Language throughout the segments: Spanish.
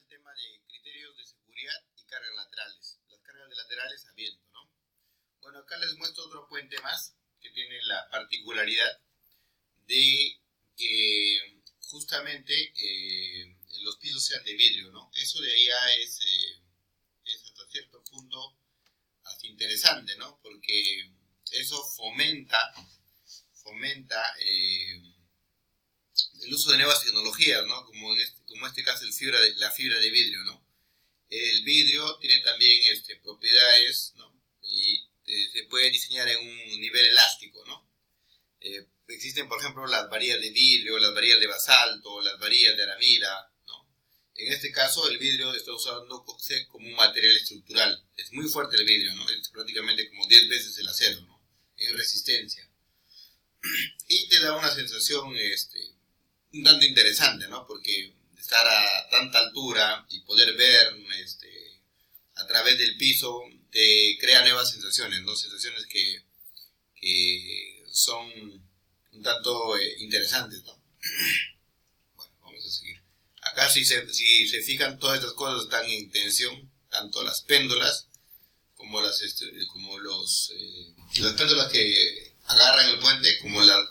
tema de criterios de seguridad y cargas laterales. Las cargas laterales a viento, ¿no? Bueno, acá les muestro otro puente más que tiene la particularidad de que justamente los pisos sean de vidrio, ¿no? Eso de allá es hasta cierto punto hasta interesante, ¿no? Porque eso fomenta el uso de nuevas tecnologías, ¿no? Como en este caso la fibra de vidrio, ¿no? El vidrio tiene también propiedades, ¿no? Y se puede diseñar en un nivel elástico, ¿no? Existen, por ejemplo, las varillas de vidrio, las varillas de basalto, las varillas de aramida, ¿no? En este caso, el vidrio está usándose como un material estructural. Es muy fuerte el vidrio, ¿no? Es prácticamente como 10 veces el acero, ¿no? En resistencia. Y te da una sensación un tanto interesante, ¿no? Porque estar a tanta altura y poder ver a través del piso te crea nuevas sensaciones, ¿no? Sensaciones que son un tanto interesantes, ¿no? Bueno, vamos a seguir. Acá si se fijan, todas estas cosas están en tensión, tanto las péndulas como las péndulas que agarran el puente, como las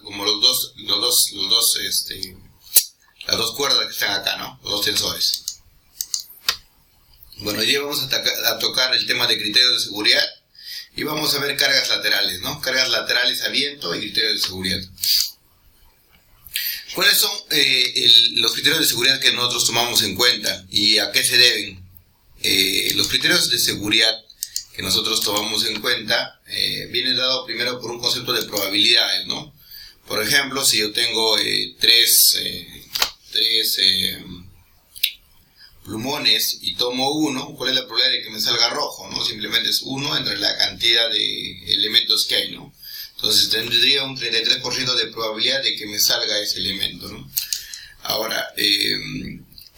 dos cuerdas que están acá, ¿no? Los dos tensores. Bueno, hoy día vamos a tocar el tema de criterios de seguridad y vamos a ver cargas laterales, ¿no? Cargas laterales a viento y criterios de seguridad. ¿Cuáles son los criterios de seguridad que nosotros tomamos en cuenta y a qué se deben? Los criterios de seguridad que nosotros tomamos en cuenta vienen dados primero por un concepto de probabilidades, ¿no? Por ejemplo, si yo tengo tres plumones y tomo uno, ¿cuál es la probabilidad de que me salga rojo, ¿no? Simplemente es 1 entre la cantidad de elementos que hay, ¿no? Entonces tendría un 33% de probabilidad de que me salga ese elemento, ¿no? Ahora,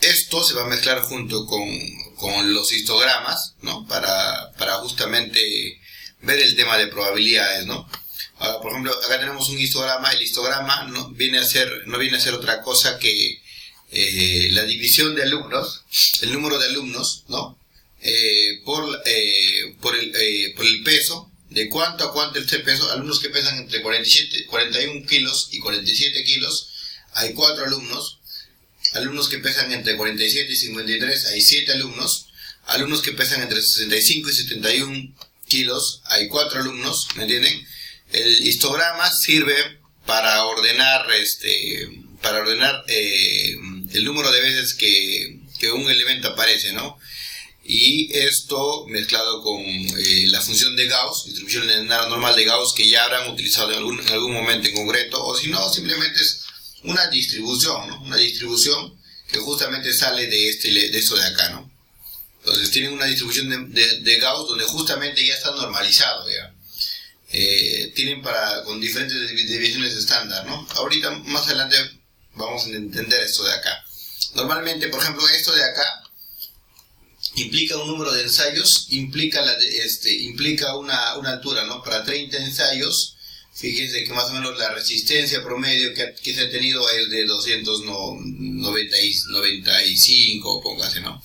esto se va a mezclar junto con los histogramas, ¿no? Para justamente ver el tema de probabilidades, ¿no? Ahora, por ejemplo, acá tenemos un histograma. El histograma no viene a ser otra cosa que la división de alumnos, el número de alumnos, ¿no? Por el peso, de cuánto a cuánto es el peso. Alumnos que pesan entre 41 kilos y 47 kilos, hay 4 alumnos. Alumnos que pesan entre 47 y 53, hay 7 alumnos. Alumnos que pesan entre 65 y 71 kilos, hay 4 alumnos, ¿me entienden? El histograma sirve para ordenar el número de veces que un elemento aparece, ¿no? Y esto mezclado con la función de Gauss, distribución lineal normal de Gauss, que ya habrán utilizado en algún momento en concreto, o si no, simplemente es una distribución, ¿no? Una distribución que justamente sale de eso de acá, ¿no? Entonces tienen una distribución de Gauss donde justamente ya está normalizado, ¿ya? Tienen con diferentes divisiones estándar, ¿no? Ahorita más adelante vamos a entender esto de acá. Normalmente, por ejemplo, esto de acá implica un número de ensayos, implica una altura, ¿no? Para 30 ensayos, fíjense que más o menos la resistencia promedio que se ha tenido es de 295, póngase, ¿no?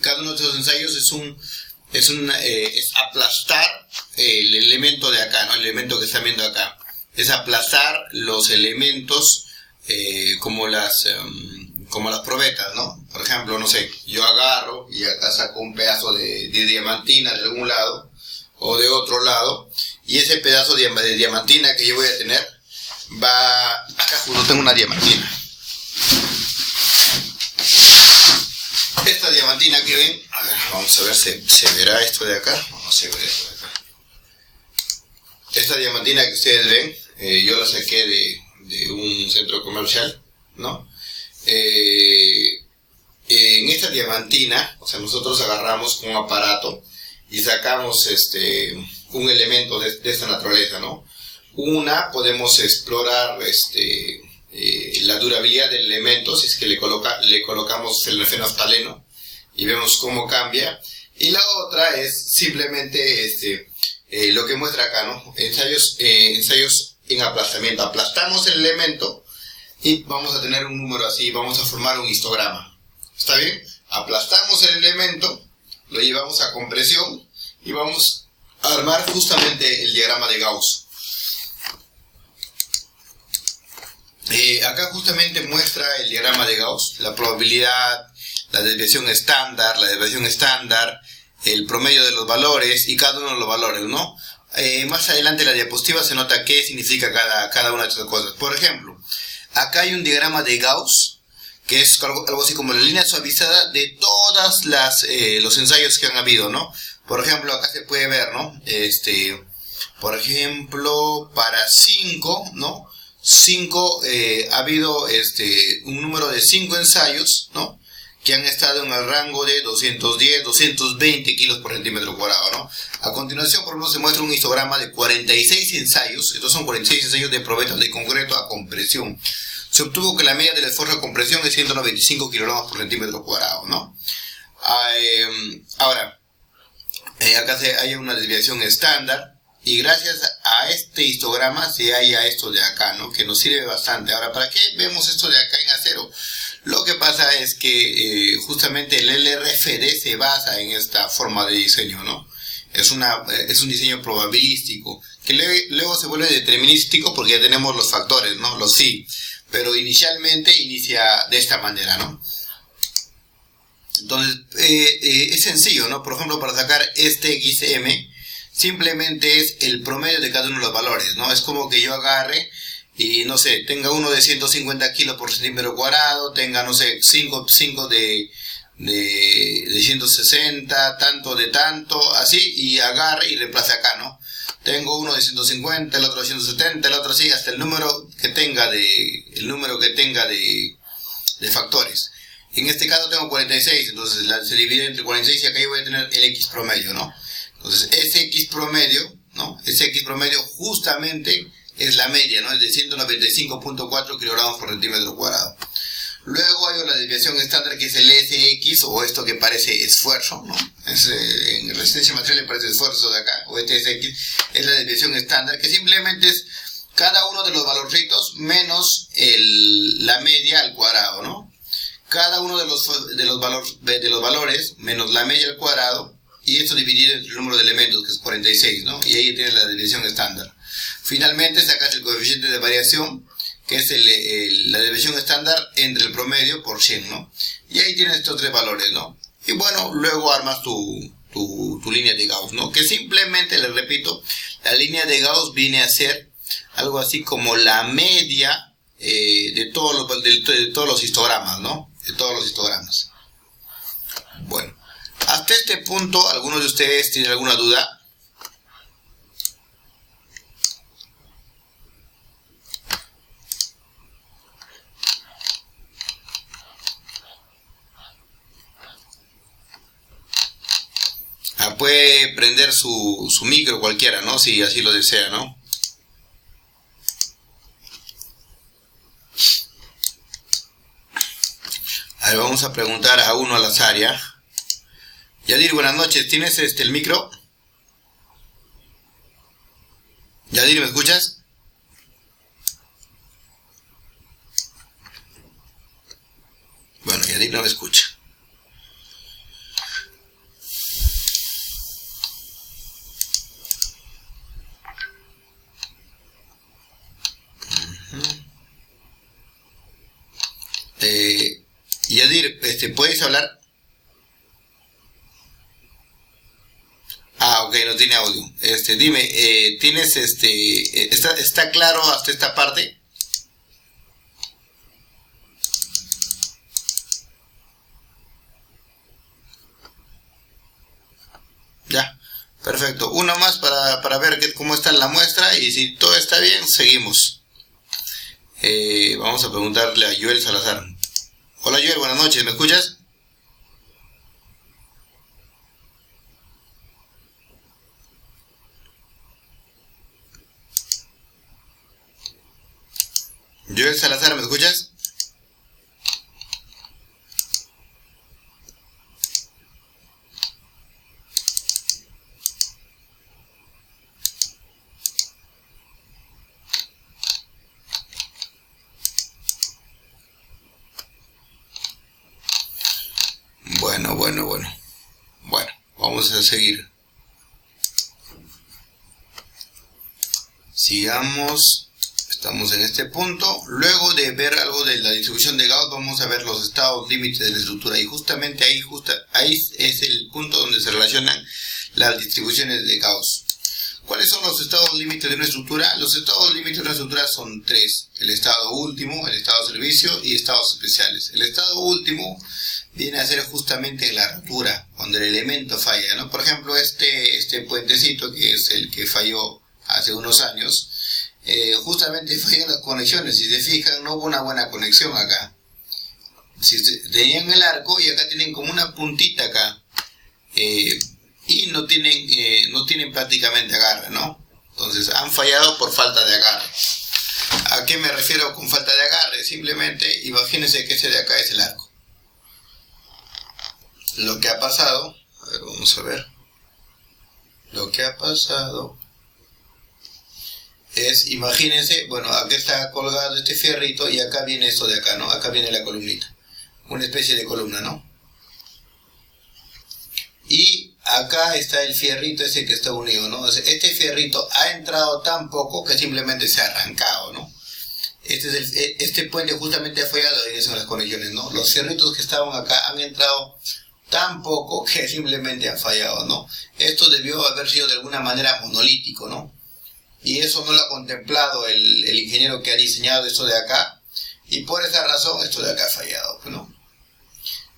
Cada uno de esos ensayos es aplastar el elemento de acá, ¿no? El elemento que están viendo acá. Es aplastar los elementos como las probetas, ¿no? Por ejemplo, no sé, yo agarro y acá saco un pedazo de diamantina de algún lado o de otro lado, y ese pedazo de diamantina que yo voy a tener acá justo tengo una diamantina. Esta diamantina que ven, a ver, vamos a ver, ¿se verá esto de acá? No se ve esto de acá. Esta diamantina que ustedes ven, yo la saqué de un centro comercial, ¿no? En esta diamantina, o sea, nosotros agarramos un aparato y sacamos un elemento de esta naturaleza, ¿no? Podemos explorar la durabilidad del elemento, si es que le colocamos el fenoftaleno y vemos cómo cambia. Y la otra es simplemente lo que muestra acá, ¿no? Ensayos en aplastamiento. Aplastamos el elemento y vamos a tener un número así, vamos a formar un histograma. ¿Está bien? aplastamos el elemento, lo llevamos a compresión y vamos a armar justamente el diagrama de Gauss. Acá justamente muestra el diagrama de Gauss, la probabilidad, la desviación estándar, el promedio de los valores y cada uno de los valores, ¿no? Más adelante en la diapositiva se nota qué significa cada una de estas cosas. Por ejemplo, acá hay un diagrama de Gauss, que es algo así como la línea suavizada de todas los ensayos que han habido, ¿no? Por ejemplo, acá se puede ver, ¿no? Por ejemplo, para 5, ¿no? 5, ha habido un número de 5 ensayos, ¿no? Que han estado en el rango de 210, 220 kilos por centímetro cuadrado, ¿no? A continuación, por ejemplo, se muestra un histograma de 46 ensayos. Estos son 46 ensayos de probetas de concreto a compresión. Se obtuvo que la media del esfuerzo de compresión es 195 kilogramos por centímetro cuadrado, ¿no? Ahora, acá hay una desviación estándar. Y gracias a este histograma se halla esto de acá, ¿no? Que nos sirve bastante. Ahora, ¿para qué vemos esto de acá en acero? Lo que pasa es que justamente el LRFD se basa en esta forma de diseño, ¿no? Es un diseño probabilístico, que luego se vuelve determinístico porque ya tenemos los factores, ¿no? Los phi. Pero inicialmente inicia de esta manera, ¿no? Entonces, es sencillo, ¿no? Por ejemplo, para sacar este XM, simplemente es el promedio de cada uno de los valores, ¿no? Es como que yo agarre y, no sé, tenga uno de 150 kilos por centímetro cuadrado, tenga, no sé, 5 de 160, tanto de tanto, así, y agarre y reemplace acá, ¿no? Tengo uno de 150, el otro de 170, el otro así, hasta el número que tenga de factores. En este caso tengo 46, entonces se divide entre 46 y acá yo voy a tener el X promedio, ¿no? Entonces ese X promedio, ¿no? Ese X promedio justamente es la media, ¿no? Es de 195.4 kilogramos por centímetro cuadrado. Luego hay la desviación estándar, que es el SX, o esto que parece esfuerzo, ¿no? En resistencia material le parece esfuerzo de acá, o SX, es la desviación estándar, que simplemente es cada uno de los valorcitos menos la media al cuadrado, ¿no? Cada uno de los valores menos la media al cuadrado, y esto dividido entre el número de elementos, que es 46, ¿no? Y ahí tienes la desviación estándar. Finalmente sacas el coeficiente de variación, que es la desviación estándar entre el promedio por 100, ¿no? Y ahí tienes estos tres valores, ¿no? Y bueno, luego armas tu línea de Gauss, ¿no? Que simplemente, les repito, la línea de Gauss viene a ser algo así como la media de todos los histogramas, ¿no? De todos los histogramas. Bueno, hasta este punto, ¿alguno de ustedes tiene alguna duda? Puede prender su micro cualquiera, ¿no? Si así lo desea, ¿no? A ver, vamos a preguntar a uno al azar, ¿ya? Yadir, buenas noches. ¿Tienes el micro? Yadir, ¿me escuchas? Bueno, Yadir no me escucha. Yadir, ¿puedes hablar? Ah, ok, no tiene audio. Dime, ¿tienes está claro hasta esta parte? Ya, perfecto. Uno más para ver cómo está la muestra, y si todo está bien, seguimos. Vamos a preguntarle a Joel Salazar. Hola Joel, buenas noches, ¿me escuchas? Joel Salazar, ¿me escuchas? Bueno, vamos a seguir. Sigamos. Estamos en este punto. Luego de ver algo de la distribución de Gauss, vamos a ver los estados límites de la estructura. Y justamente ahí es el punto donde se relacionan las distribuciones de Gauss. ¿Cuáles son los estados límites de una estructura? Los estados límites de una estructura son tres: el estado último, el estado de servicio y estados especiales. El estado último viene a ser justamente la rotura, cuando el elemento falla, ¿no? Por ejemplo, este puentecito, que es el que falló hace unos años, justamente fallan las conexiones. Si se fijan, no hubo una buena conexión acá. Tenían el arco y acá tienen como una puntita acá, y no tienen prácticamente agarre, ¿no? Entonces han fallado por falta de agarre. ¿A qué me refiero con falta de agarre? Simplemente imagínense que ese de acá es el arco. Lo que ha pasado, a ver, vamos a ver. Lo que ha pasado es, imagínense, bueno, acá está colgado este fierrito y acá viene esto de acá, ¿no? Acá viene la columnita, una especie de columna, ¿no? Y acá está el fierrito ese que está unido, ¿no? Este fierrito ha entrado tan poco que simplemente se ha arrancado, ¿no? Este puente justamente ha fallado en eso, en las conexiones, ¿no? Los fierritos que estaban acá han entrado tan poco que simplemente han fallado, ¿no? Esto debió haber sido de alguna manera monolítico, ¿no? Y eso no lo ha contemplado el ingeniero que ha diseñado esto de acá, y por esa razón esto de acá ha fallado, ¿no?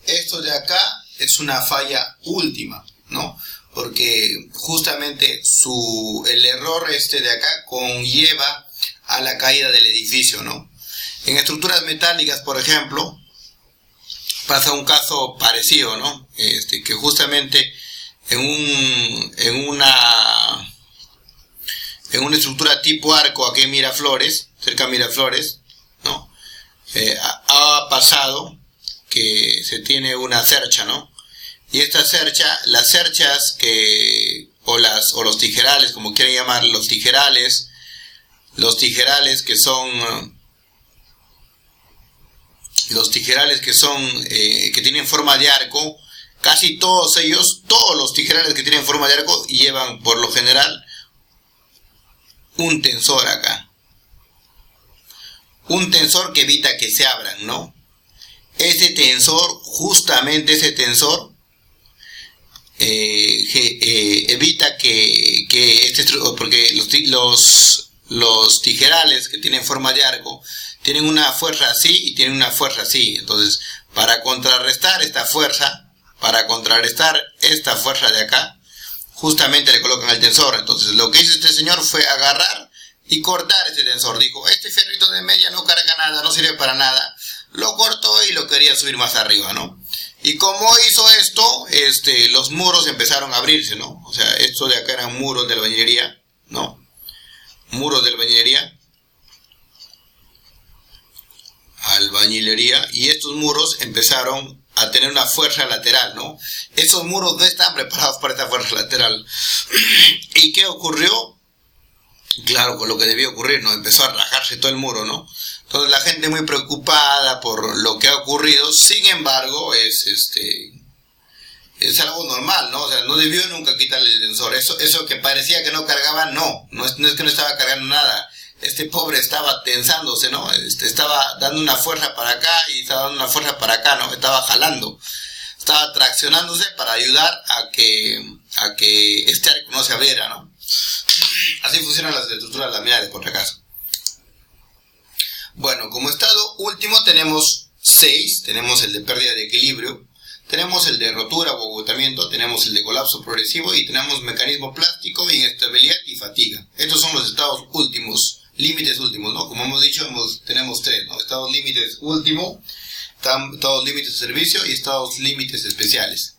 Esto de acá es una falla última, ¿no? Porque justamente el error de acá conlleva a la caída del edificio, ¿no? En estructuras metálicas, por ejemplo, pasa un caso parecido, ¿no? Que justamente en una estructura tipo arco aquí en Miraflores, cerca de Miraflores, ¿no? Ha pasado que se tiene una cercha, ¿no? Y esta cercha, las cerchas o los tijerales, como quieran llamar, los tijerales que tienen forma de arco, casi todos los tijerales que tienen forma de arco llevan por lo general un tensor acá, un tensor que evita que se abran, ¿no? Justamente ese tensor evita porque los tijerales que tienen forma de arco tienen una fuerza así y tienen una fuerza así. Entonces, para contrarrestar esta fuerza de acá, justamente le colocan el tensor. Entonces, lo que hizo este señor fue agarrar y cortar ese tensor. Dijo, este fierrito de media no carga nada, no sirve para nada. Lo cortó y lo quería subir más arriba, ¿no? Y como hizo esto, los muros empezaron a abrirse, ¿no? O sea, esto de acá eran muros de albañilería, ¿no? Muros de albañilería, y estos muros empezaron a tener una fuerza lateral, ¿no? Esos muros no están preparados para esta fuerza lateral. ¿Y qué ocurrió? Claro, con lo que debió ocurrir, ¿no? Empezó a rajarse todo el muro, ¿no? Entonces la gente muy preocupada por lo que ha ocurrido. Sin embargo, es algo normal, ¿no? O sea, no debió nunca quitarle el tensor. Eso que parecía que no cargaba, no es que no estaba cargando nada. Este pobre estaba tensándose, ¿no? Estaba dando una fuerza para acá y estaba dando una fuerza para acá, ¿no? Estaba jalando, estaba traccionándose para ayudar a que este arco no se abriera, ¿no? Así funcionan las estructuras laminares, por si acaso. Bueno, como estado último tenemos 6, tenemos el de pérdida de equilibrio, tenemos el de rotura o agotamiento, tenemos el de colapso progresivo y tenemos mecanismo plástico, inestabilidad y fatiga. Estos son los estados últimos, límites últimos, ¿no? Como hemos dicho, tenemos 3, ¿no? Estados límites último, estados límites de servicio y estados límites especiales.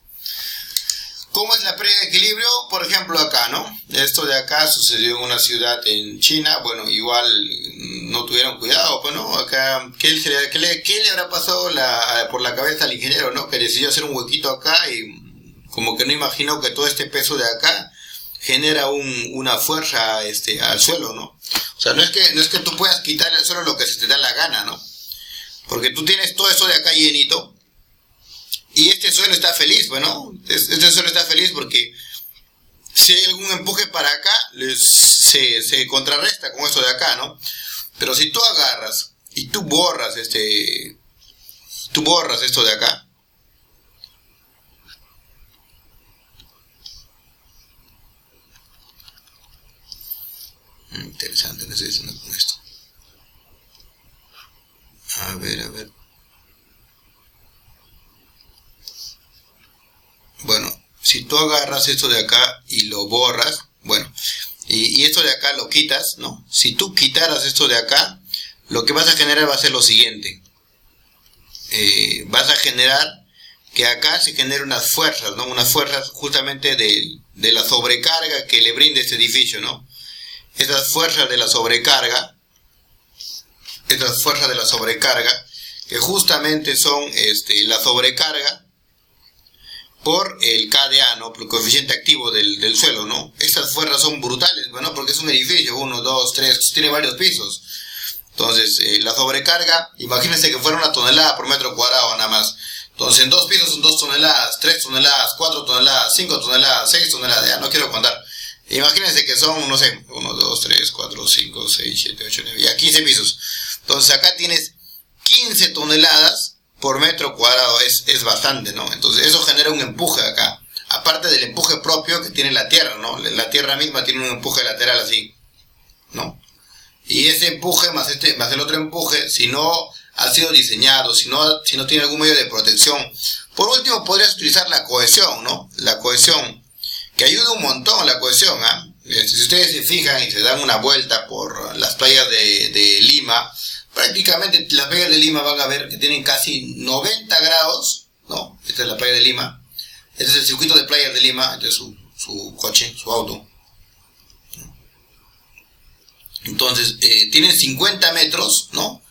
¿Cómo es la pérdida de equilibrio? Por ejemplo acá, ¿no? Esto de acá sucedió en una ciudad en China. Bueno, igual no tuvieron cuidado, pues, ¿no? Acá, ¿qué le habrá pasado por la cabeza al ingeniero, ¿no? Que decidió hacer un huequito acá y como que no imaginó que todo este peso de acá genera una fuerza al suelo, ¿no? O sea, no es que tú puedas quitarle al suelo lo que se te da la gana, ¿no? Porque tú tienes todo eso de acá llenito y este suelo está feliz, bueno, este suelo está feliz porque si hay algún empuje para acá, se contrarresta con esto de acá, ¿no? Pero si tú agarras y tú borras esto de acá, interesante, no estoy diciendo con esto. A ver. Bueno, si tú agarras esto de acá y lo borras, bueno, y esto de acá lo quitas, ¿no? Si tú quitaras esto de acá, lo que vas a generar va a ser lo siguiente. Vas a generar que acá se genere unas fuerzas, ¿no? Unas fuerzas justamente de la sobrecarga que le brinda este edificio, ¿no? Estas fuerzas de la sobrecarga, que justamente son la sobrecarga por el KDA, ¿no? Por el coeficiente activo del suelo, ¿no? Estas fuerzas son brutales, bueno, porque es un edificio, 1, 2, 3, tiene varios pisos. Entonces, la sobrecarga, imagínense que fuera 1 tonelada por metro cuadrado nada más. Entonces, en 2 pisos son 2 toneladas, 3 toneladas, 4 toneladas, 5 toneladas, 6 toneladas, ya no quiero contar. Imagínense que son, no sé, 1, 2, 3, 4, 5, 6, 7, 8, 9, ya 15 pisos. Entonces, acá tienes 15 toneladas por metro cuadrado, es bastante, ¿no? Entonces, eso genera un empuje acá. Aparte del empuje propio que tiene la tierra, ¿no? La tierra misma tiene un empuje lateral así, ¿no? Y ese empuje más el otro empuje, si no ha sido diseñado, si no tiene algún medio de protección. Por último, podrías utilizar la cohesión, ¿no? La cohesión, que ayuda un montón la cohesión, ¿ah? Si ustedes se fijan y se dan una vuelta por las playas de Lima, prácticamente las playas de Lima van a ver que tienen casi 90 grados, ¿no? Esta es la playa de Lima. Este es el circuito de playas de Lima, este es su coche, su auto. Entonces, tiene 50 metros, ¿no?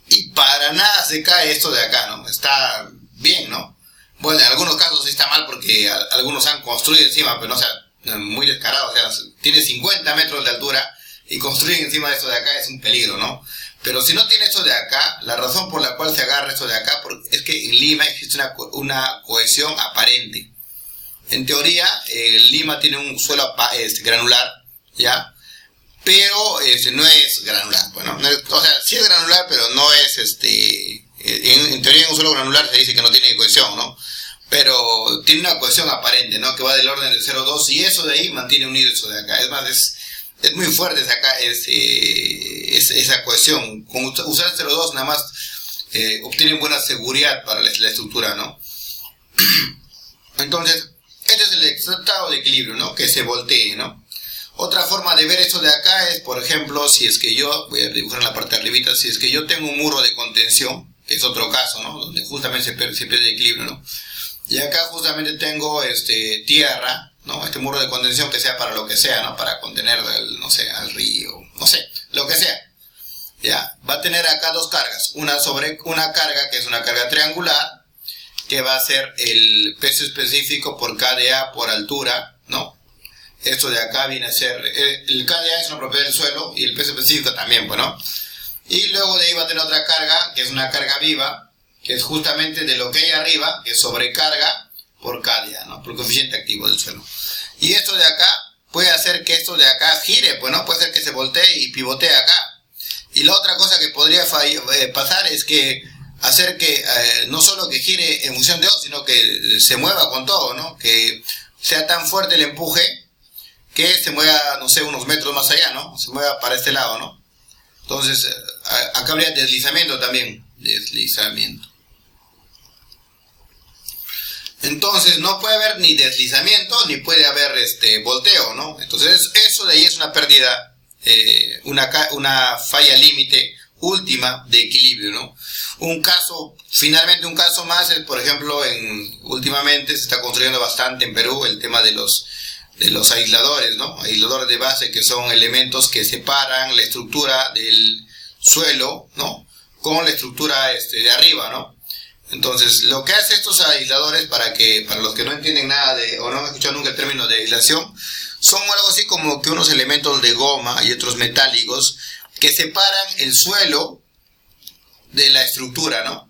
Y para nada se cae esto de acá, ¿no? Está bien, ¿no? Bueno, en algunos casos sí está mal porque algunos han construido encima, pero no, o sea, muy descarado, o sea, tiene 50 metros de altura y construir encima de esto de acá es un peligro, ¿no? Pero si no tiene esto de acá, la razón por la cual se agarra esto de acá es que en Lima existe una cohesión aparente. En teoría, Lima tiene un suelo granular, ¿ya? Pero no es granular, bueno, o sea, sí es granular, pero no es en teoría en un suelo granular se dice que no tiene cohesión, ¿no? Pero tiene una cohesión aparente, ¿no? Que va del orden de 0,2 y eso de ahí mantiene unido eso de acá. Es más, es muy fuerte esa cohesión. Con usar 0,2 nada más obtienen buena seguridad para la estructura, ¿no? Entonces, este es el estado de equilibrio, ¿no? Que se voltee, ¿no? Otra forma de ver esto de acá es, por ejemplo, si es que yo, voy a dibujar en la parte de arribita, si es que yo tengo un muro de contención, que es otro caso, ¿no? Donde justamente se pierde el equilibrio, ¿no? Y acá justamente tengo tierra, ¿no? Este muro de contención que sea para lo que sea, ¿no? Para contener, no sé, al río, no sé, lo que sea. Ya, va a tener acá dos cargas, una sobre una carga que es una carga triangular, que va a ser el peso específico por KDA por altura, ¿no? Esto de acá viene a ser, el KDA es una propiedad del suelo y el peso específico también, bueno. Y luego de ahí va a tener otra carga, que es una carga viva, que es justamente de lo que hay arriba, que es sobrecarga por KDA, ¿no? Por el coeficiente activo del suelo. Y esto de acá puede hacer que esto de acá gire, pues no, puede ser que se voltee y pivotee acá. Y la otra cosa que podría pasar es que hacer que no solo que gire en función de O, sino que se mueva con todo, ¿no? Que sea tan fuerte el empuje que se mueva, no sé, unos metros más allá, ¿no? Se mueva para este lado, ¿no? Entonces, acá habría deslizamiento también. Deslizamiento. Entonces, no puede haber ni deslizamiento, ni puede haber volteo, ¿no? Entonces, eso de ahí es una pérdida, una falla límite última de equilibrio, ¿no? Finalmente un caso más es, por ejemplo, últimamente se está construyendo bastante en Perú el tema de los aisladores, ¿no? Aisladores de base, que son elementos que separan la estructura del suelo, ¿no? Con la estructura de arriba, ¿no? Entonces, lo que hace estos aisladores, para los que no entienden nada o no han escuchado nunca el término de aislación, son algo así como que unos elementos de goma y otros metálicos que separan el suelo de la estructura, ¿no?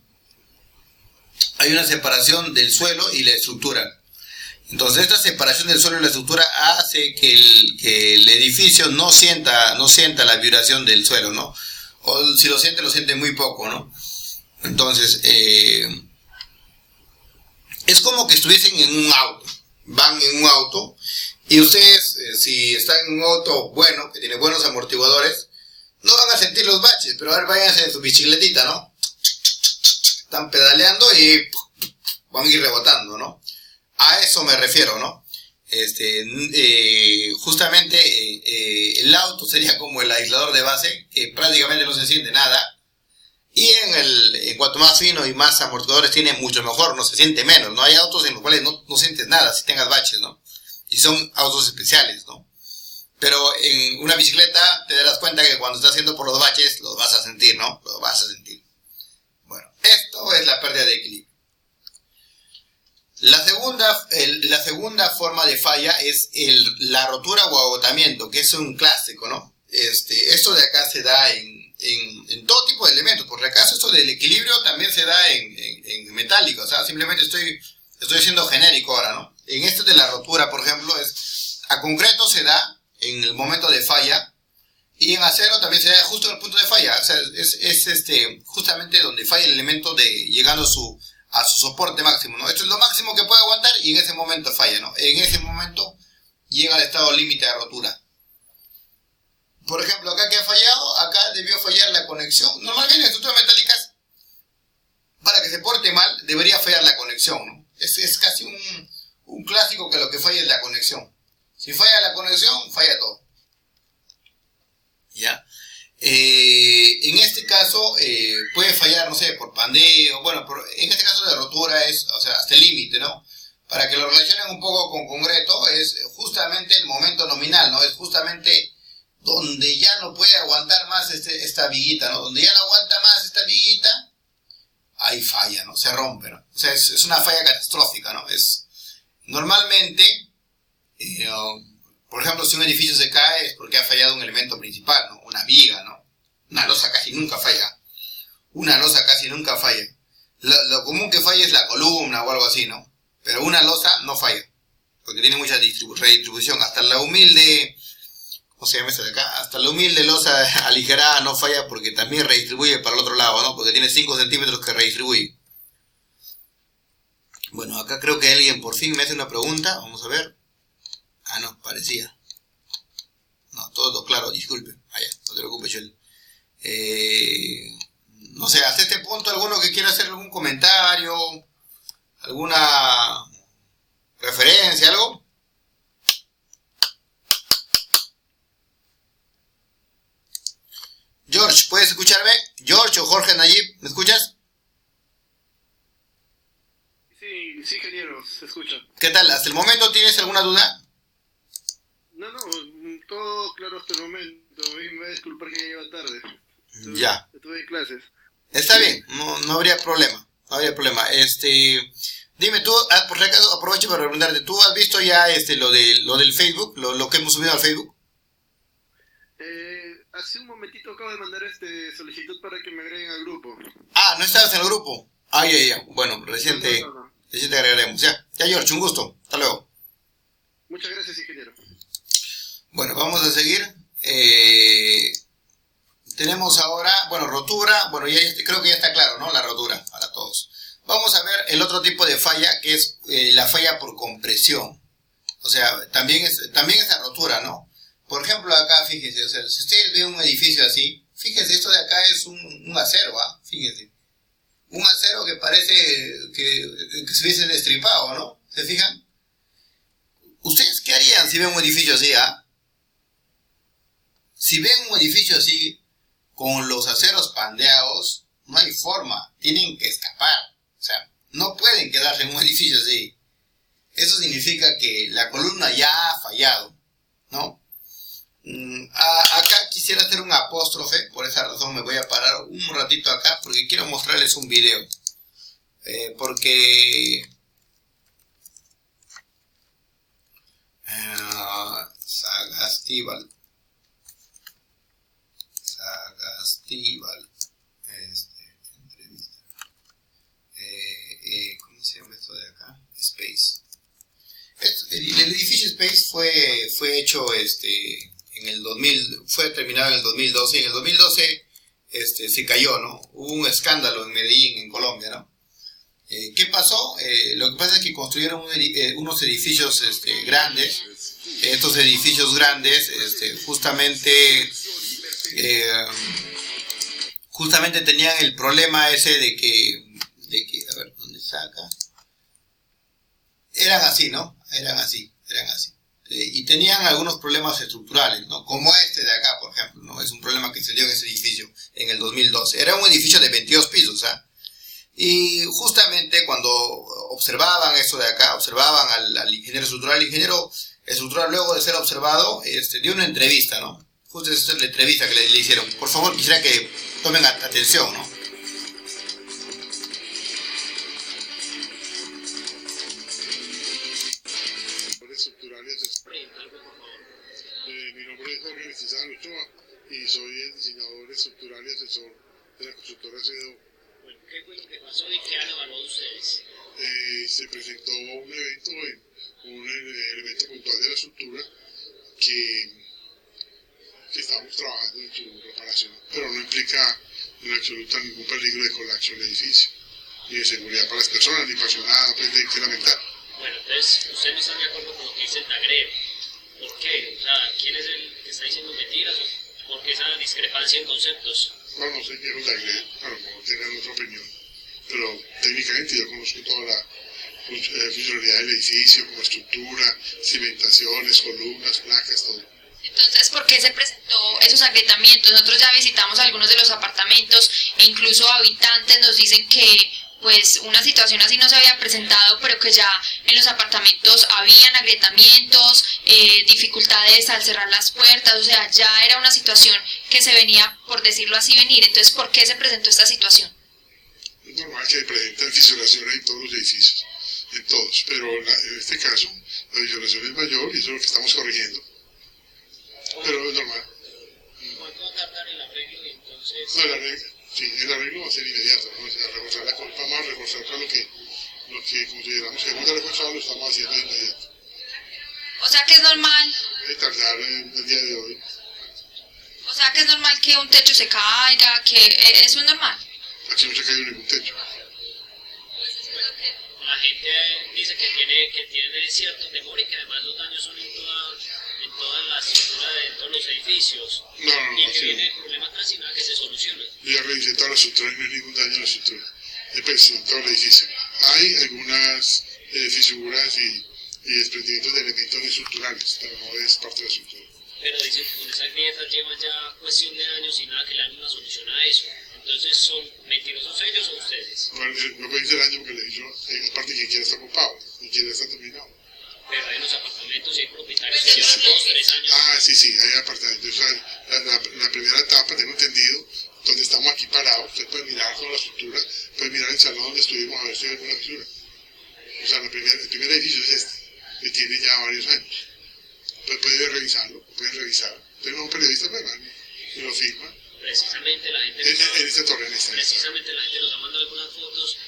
hay una separación del suelo y la estructura. Entonces esta separación del suelo y la estructura hace que el edificio no sienta la vibración del suelo, ¿no? O si lo siente muy poco, ¿no? Entonces, es como que estuviesen en un auto. Van en un auto y ustedes, si están en un auto bueno, que tiene buenos amortiguadores, no van a sentir los baches, pero a ver, váyanse en su bicicletita, ¿no? Están pedaleando y van a ir rebotando, ¿no? A eso me refiero, ¿no? Justamente el auto sería como el aislador de base, que prácticamente no se siente nada. Y en cuanto más fino y más amortiguadores tiene, mucho mejor, no se siente menos, ¿no? Hay autos en los cuales no sientes nada, si tengas baches, ¿no? Y son autos especiales, ¿no? Pero en una bicicleta te darás cuenta que cuando estás haciendo por los baches, los vas a sentir, ¿no? Los vas a sentir. Bueno, esto es la pérdida de equilibrio. La segunda forma de falla es la rotura o agotamiento, que es un clásico, ¿no? Esto de acá se da en todo tipo de elementos. Por si acaso, esto del equilibrio también se da en metálico. O sea, simplemente estoy siendo genérico ahora, ¿no? En esto de la rotura, por ejemplo, a concreto se da en el momento de falla, y en acero también se da justo en el punto de falla. O sea, es justamente donde falla el elemento llegando a su soporte máximo, ¿no? Esto es lo máximo que puede aguantar y en ese momento falla, ¿no? En ese momento llega al estado límite de rotura. Por ejemplo, acá que ha fallado, acá debió fallar la conexión. Normalmente en estructuras metálicas, para que se porte mal, debería fallar la conexión, ¿no? Es casi un clásico que lo que falla es la conexión. Si falla la conexión, falla todo. ¿Ya? En este caso, puede fallar, no sé, por pandeo, bueno, en este caso de rotura es, o sea, hasta el límite, ¿no? Para que lo relacionen un poco con concreto, es justamente el momento nominal, ¿no? Es justamente donde ya no puede aguantar más esta viguita, ¿no? Donde ya no aguanta más esta viguita, ahí falla, ¿no? Se rompe, ¿no? O sea, es una falla catastrófica, ¿no? Normalmente, por ejemplo, si un edificio se cae es porque ha fallado un elemento principal, ¿no? Una viga, ¿no? Una losa casi nunca falla. Una losa casi nunca falla. Lo común que falla es la columna o algo así, ¿no? Pero una losa no falla, porque tiene mucha redistribución. Hasta la humilde, ¿cómo se llama esa de acá? Hasta la humilde losa aligerada no falla porque también redistribuye para el otro lado, ¿no? Porque tiene 5 centímetros que redistribuye. Bueno, acá creo que alguien por fin me hace una pregunta. Vamos a ver. Ah, no, parecía. No, todo claro, disculpe. Vaya, no te preocupes, Joel. No sé, hasta este punto, ¿alguno que quiera hacer algún comentario? ¿Alguna referencia, algo? George, ¿puedes escucharme? George o Jorge Nayib, ¿me escuchas? Sí, ingeniero, se escucha. ¿Qué tal? ¿Hasta el momento tienes alguna duda? No, todo claro hasta el momento. Me voy a disculpar que ya lleva tarde. Ya. Estuve en clases. Está bien, no habría problema. No habría problema. Dime tú, por si acaso aprovecho para preguntarte, ¿tú has visto ya lo del Facebook, lo que hemos subido al Facebook? Hace un momentito acabo de mandar solicitud para que me agreguen al grupo. Ah, ¿no estabas en el grupo? Ah, ya. Bueno, recién te agregaremos. Ya, George, un gusto. Hasta luego. Muchas gracias, ingeniero. Bueno, vamos a seguir. Tenemos ahora, bueno, rotura. Bueno, creo que ya está claro, ¿no? La rotura para todos. Vamos a ver el otro tipo de falla, que es la falla por compresión. O sea, también es la rotura, ¿no? Por ejemplo, acá, fíjense, o sea, si ustedes ven un edificio así, fíjense, esto de acá es un acero, ¿ah? Fíjense. Un acero que parece que se hubiese destripado, ¿no? ¿Se fijan? ¿Ustedes qué harían si ven un edificio así, ah? Si ven un edificio así, con los aceros pandeados, no hay forma, tienen que escapar. O sea, no pueden quedarse en un edificio así. Eso significa que la columna ya ha fallado, ¿no? Acá quisiera hacer un apóstrofe, por esa razón me voy a parar un ratito acá, porque quiero mostrarles un video. Porque Sagastival, entrevista, Space fue hecho en el 2000, fue terminado en el 2012, y en el 2012 se cayó, ¿no? Hubo un escándalo en Medellín, en Colombia, ¿no? ¿Qué pasó? Lo que pasa es que construyeron unos edificios grandes. Estos edificios grandes justamente tenían el problema ese de que a ver, ¿dónde saca? Eran así, ¿no? Eran así. Y tenían algunos problemas estructurales, ¿no? Como este de acá, por ejemplo, ¿no? Es un problema que se dio en ese edificio en el 2012. Era un edificio de 22 pisos, ¿ah? Y justamente cuando observaban eso de acá, observaban al ingeniero estructural, el ingeniero estructural, luego de ser observado, dio una entrevista, ¿no? Justo esa es la entrevista que le hicieron. Por favor, quisiera que tomen atención, ¿no? Mi nombre es Jorge Lizardo Ochoa y soy el diseñador estructural y asesor de la constructora CEDO. Bueno, ¿qué fue lo que pasó y qué han evaluado ustedes? Se presentó un evento, un elemento puntual de la estructura que estamos trabajando en su reparación, pero no implica en absoluto ningún peligro de colapso del edificio, ni de seguridad para las personas, ni para nada que lamentar. Bueno, entonces, ¿ustedes no están de acuerdo con lo que dice el DAGREV? ¿Por qué? O sea, ¿quién es el que está diciendo mentiras o por qué esa discrepancia en conceptos? Bueno, no sé qué es el DAGREV, claro, no tengan otra opinión, pero técnicamente yo conozco toda la funcionalidad del edificio, como estructura, cimentaciones, columnas, placas, todo. Entonces, ¿por qué se presentó esos agrietamientos? Nosotros ya visitamos algunos de los apartamentos e incluso habitantes nos dicen que pues una situación así no se había presentado, pero que ya en los apartamentos habían agrietamientos, dificultades al cerrar las puertas, o sea, ya era una situación que se venía, por decirlo así, venir. Entonces, ¿por qué se presentó esta situación? Es normal que presenten fisuraciones en todos los edificios, en todos, pero en este caso la fisuración es mayor y eso es lo que estamos corrigiendo. Pero es normal. ¿Cuánto va a tardar el arreglo y entonces? No, el arreglo va a ser inmediato, ¿no? O sea, reforzar vamos a reforzar lo que consideramos que hemos de reforzar, lo estamos haciendo de inmediato. O sea que es normal. Debe tardar el día de hoy. O sea que es normal que un techo se caiga, que eso es normal. Aquí no se ha caído ningún techo. La gente dice que tiene cierto temor y que además los daños son en toda la estructura de todos los edificios. No, y que viene el problema tras y nada que se solucione. Yo ya revisé toda la estructura y no hay ningún daño en la estructura. En todo el edificio. Hay algunas fisuras y desprendimientos de elementos estructurales, pero no es parte de la estructura. Pero dicen que con esas grietas llevan ya cuestión de años y nada que le dan una solución a eso. Entonces, ¿son mentirosos ellos o ustedes? Bueno, no puede ser año porque le he dicho, hay parte que quiera estar ocupado, ni quiera estar terminado. Pero hay unos apartamentos y hay propietarios que llevan 2 o 3 años. Ah, sí, hay apartamentos. O sea, la primera etapa, tengo entendido, donde estamos aquí parados, usted puede mirar toda la estructura, puede mirar el salón donde estuvimos a ver si hay alguna fisura. O sea, el primer edificio es este, que tiene ya varios años. Pues puede revisarlo, pueden revisar. Tengo un periodista y lo firma. Precisamente la gente en esta torre, precisamente la gente nos ha mandado algunas fotos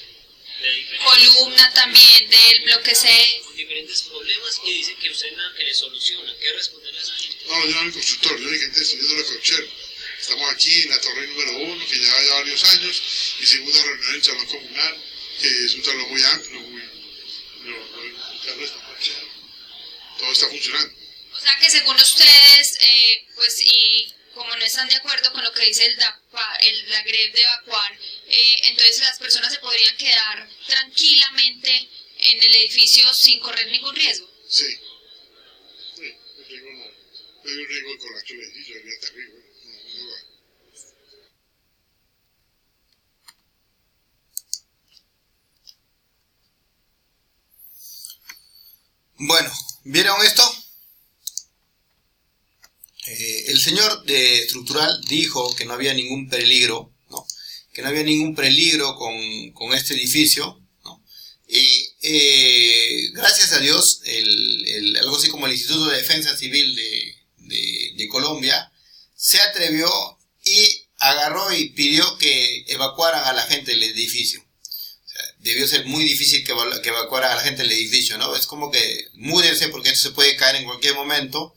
de diferentes Columna también del bloque 6. con diferentes problemas y dicen que usted nada que le soluciona. ¿Qué responderle a esa gente? No, yo no soy el constructor, yo únicamente estoy viendo lo que observo. Estamos aquí en la torre número 1, que ya lleva varios años. Hicimos una reunión en el salón comunal, que es un salón muy amplio, todo está funcionando. O sea que según ustedes, pues y como no están de acuerdo con lo que dice la GREV de evacuar, entonces las personas se podrían quedar tranquilamente en el edificio sin correr ningún riesgo. Sí, el riesgo no. No hay un riesgo de colapso del edificio, sería terrible. No va. Bueno, ¿vieron esto? El señor de estructural dijo que no había ningún peligro, ¿no? Que no había ningún peligro con este edificio, ¿no? Y gracias a Dios, algo así como el Instituto de Defensa Civil de Colombia se atrevió y agarró y pidió que evacuaran a la gente del edificio. O sea, debió ser muy difícil que evacuara a la gente del edificio, ¿no? Es como que múdense porque esto se puede caer en cualquier momento.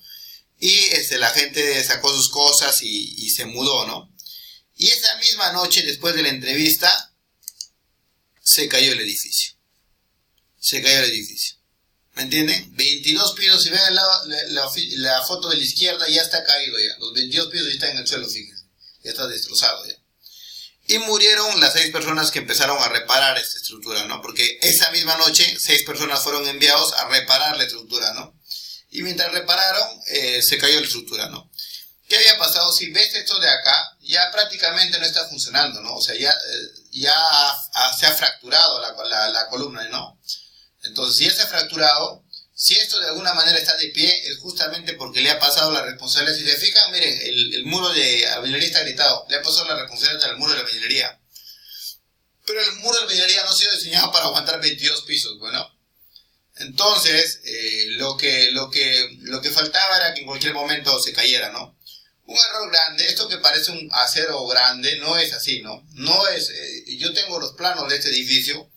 Y la gente sacó sus cosas y se mudó, ¿no? Y esa misma noche, después de la entrevista, se cayó el edificio. Se cayó el edificio. ¿Me entienden? 22 pisos, si ven la foto de la izquierda, ya está caído ya. Los 22 pisos ya están en el suelo, fíjense. Ya está destrozado ya. Y murieron las 6 personas que empezaron a reparar esta estructura, ¿no? Porque esa misma noche 6 personas fueron enviados a reparar la estructura, ¿no? Y mientras repararon, se cayó la estructura, ¿no? ¿Qué había pasado? Si ves esto de acá, ya prácticamente no está funcionando, ¿no? O sea, ya se ha fracturado la columna, ¿no? Entonces, si ya se ha fracturado, si esto de alguna manera está de pie, es justamente porque le ha pasado la responsabilidad. Si se fijan, miren, el muro de albañilería está gritado, le ha pasado la responsabilidad al muro de la albañilería. Pero el muro de albañilería no ha sido diseñado para aguantar 22 pisos, bueno. Entonces, lo que faltaba era que en cualquier momento se cayera, ¿no? Un error grande, esto que parece un acero grande, no es así, ¿no? No es, yo tengo los planos de este edificio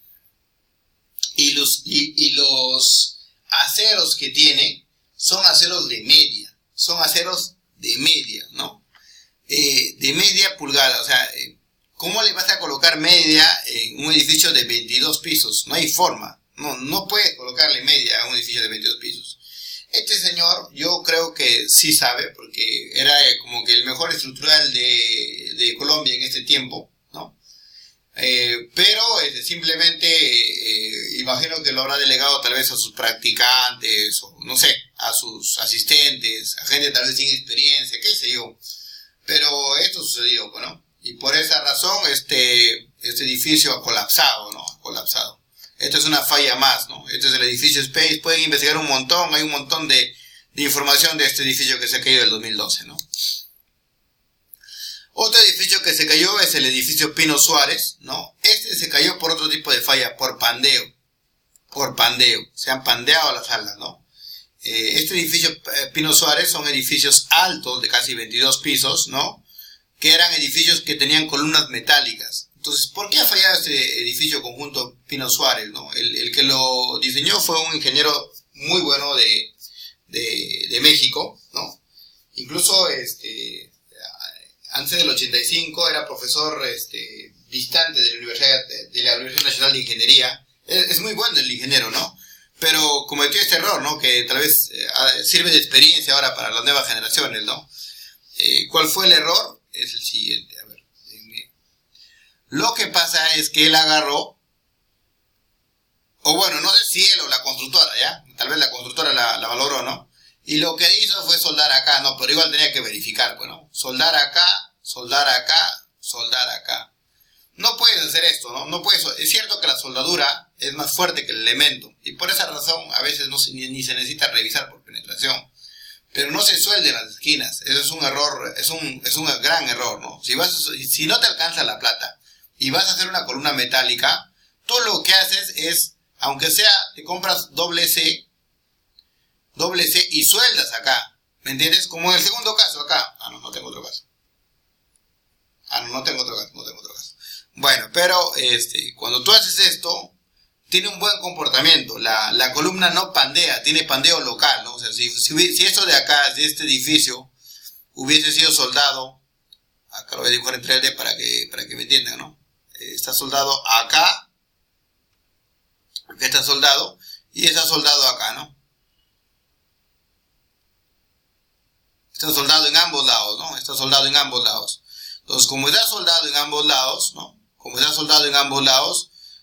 y los aceros que tiene son aceros de media, ¿no? De media pulgada, o sea, ¿cómo le vas a colocar media en un edificio de 22 pisos? No hay forma. No puedes colocarle media a un edificio de 22 pisos. Este señor, yo creo que sí sabe, porque era como que el mejor estructural de Colombia en este tiempo, ¿no? Pero simplemente imagino que lo habrá delegado tal vez a sus practicantes, o no sé, a sus asistentes, a gente tal vez sin experiencia, qué sé yo. Pero esto sucedió, ¿no? Y por esa razón este edificio ha colapsado, ¿no? Ha colapsado. Esta es una falla más, ¿no? Este es el edificio Space. Pueden investigar un montón. Hay un montón de información de este edificio que se ha caído en el 2012, ¿no? Otro edificio que se cayó es el edificio Pino Suárez, ¿no? Este se cayó por otro tipo de falla, por pandeo. Se han pandeado las salas, ¿no? Este edificio Pino Suárez son edificios altos de casi 22 pisos, ¿no? Que eran edificios que tenían columnas metálicas. Entonces, ¿por qué ha fallado este edificio conjunto Pino Suárez, ¿no? El que lo diseñó fue un ingeniero muy bueno de México, ¿no? Incluso antes del 85 era profesor visitante de la Universidad Nacional de Ingeniería. Es muy bueno el ingeniero, ¿no? Pero cometió este error, ¿no? Que tal vez sirve de experiencia ahora para las nuevas generaciones, ¿no? ¿Cuál fue el error? Es el siguiente, a ver. Lo que pasa es que él agarró, o bueno, no sé si él o la constructora, ¿ya? Tal vez la constructora la valoró, ¿no? Y lo que hizo fue soldar acá, no, pero igual tenía que verificar, pues, ¿no? Soldar acá, soldar acá, soldar acá. No puedes hacer esto, ¿no? No puedes. Es cierto que la soldadura es más fuerte que el elemento, y por esa razón a veces ni se necesita revisar por penetración. Pero no se suelden las esquinas. Eso es un error, es un gran error, ¿no? Si no te alcanza la plata y vas a hacer una columna metálica, tú lo que haces es, aunque sea, te compras doble C y sueldas acá. ¿Me entiendes? Como en el segundo caso acá. No tengo otro caso. No tengo otro caso. Bueno, pero cuando tú haces esto, tiene un buen comportamiento. La columna no pandea, tiene pandeo local, ¿no? O sea, si esto de acá, de este edificio, hubiese sido soldado, acá lo voy a dibujar en 3D para que me entiendan, ¿no? Está soldado acá está soldado, y está soldado acá, ¿no? Está soldado en ambos lados, ¿no? Está soldado en ambos lados. Entonces, como está soldado en ambos lados, ¿no?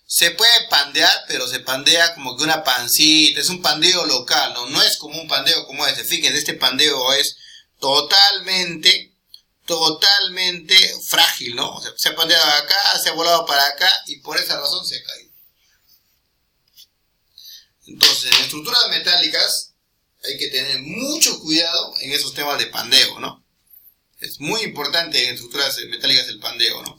Se puede pandear, pero se pandea como que una pancita, es un pandeo local, ¿no? No es como un pandeo como este. Fíjense, este pandeo es totalmente frágil, ¿no? O sea, se ha pandeado acá, se ha volado para acá, y por esa razón se ha caído. Entonces, en estructuras metálicas hay que tener mucho cuidado en esos temas de pandeo, ¿no? Es muy importante en estructuras metálicas el pandeo, ¿no?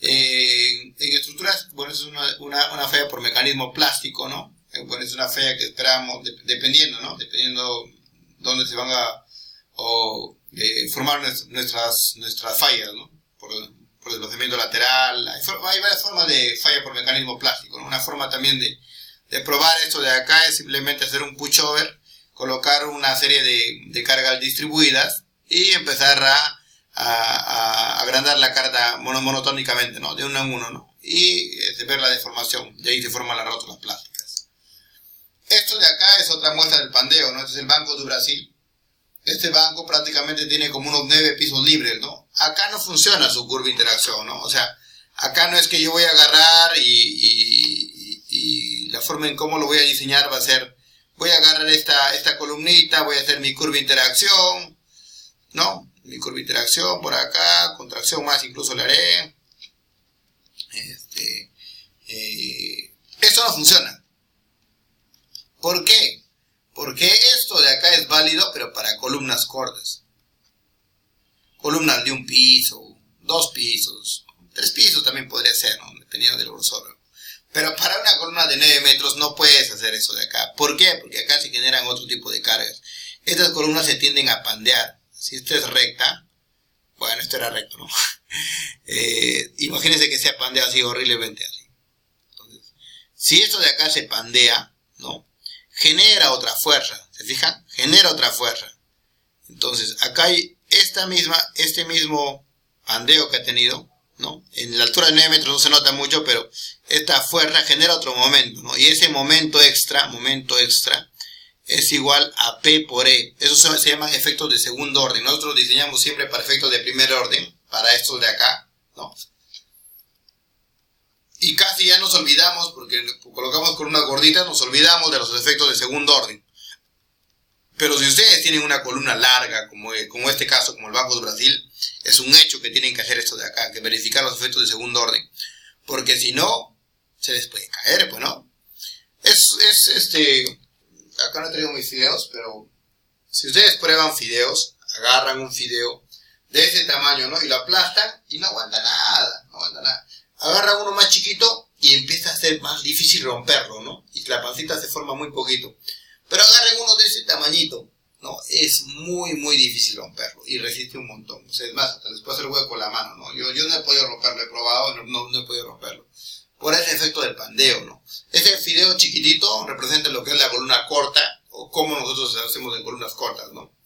En estructuras, bueno, eso es una falla por mecanismo plástico, ¿no? Bueno, es una falla que esperamos, dependiendo, ¿no? Dependiendo dónde se van a formar nuestras fallas, ¿no? Por por desplazamiento lateral. Hay varias formas de falla por mecanismo plástico, ¿no? Una forma también de probar esto de acá es simplemente hacer un pushover, colocar una serie de cargas distribuidas y empezar a agrandar la carga monotónicamente, ¿no? De uno en uno, ¿no? Y ver la deformación, de ahí se forman las rótulas plásticas. Esto de acá es otra muestra del pandeo, ¿no? Este es el Banco do Brasil. Este banco prácticamente tiene como unos 9 pisos libres, ¿no? Acá no funciona su curva de interacción, ¿no? O sea, acá no es que yo voy a agarrar y la forma en cómo lo voy a diseñar va a ser, voy a agarrar esta columnita, voy a hacer mi curva de interacción, ¿no? Mi curva de interacción por acá, contracción más incluso le haré. Esto no funciona. ¿Por qué? Porque esto de acá es válido, pero para columnas cortas. Columnas de un piso, 2 pisos, 3 pisos también podría ser, ¿no? Dependiendo del grosor. Pero para una columna de 9 metros no puedes hacer eso de acá. ¿Por qué? Porque acá se generan otro tipo de cargas. Estas columnas se tienden a pandear. Si esta es recta, bueno, esto era recto, ¿no? Imagínense que sea pandeado así horriblemente así. Entonces, si esto de acá se pandea, ¿no? Genera otra fuerza, ¿se fijan? Genera otra fuerza. Entonces, acá hay este mismo pandeo que ha tenido, ¿no? En la altura de 9 metros no se nota mucho, pero esta fuerza genera otro momento, ¿no? Y ese momento extra, es igual a P por E. Eso se llaman efectos de segundo orden. Nosotros diseñamos siempre para efectos de primer orden, para estos de acá, ¿no? Y casi ya nos olvidamos, porque colocamos columnas gorditas, nos olvidamos de los efectos de segundo orden. Pero si ustedes tienen una columna larga, como este caso, como el Banco do Brasil, es un hecho que tienen que hacer esto de acá, que verificar los efectos de segundo orden. Porque si no, se les puede caer, pues, ¿no? Acá no he traído mis fideos, pero si ustedes prueban fideos, agarran un fideo de ese tamaño, ¿no? Y lo aplastan y no aguanta nada, Agarran uno más chiquito y empieza a ser más difícil romperlo, ¿no? Y la pancita se forma muy poquito. Pero agarren uno de ese tamañito, ¿no? Es muy, muy difícil romperlo y resiste un montón. O sea, es más, hasta les puedo hacer hueco con la mano, ¿no? Yo no he podido romperlo, he probado, no he podido romperlo. Por ese efecto del pandeo, ¿no? Este fideo chiquitito representa lo que es la columna corta, o como nosotros hacemos en columnas cortas, ¿no?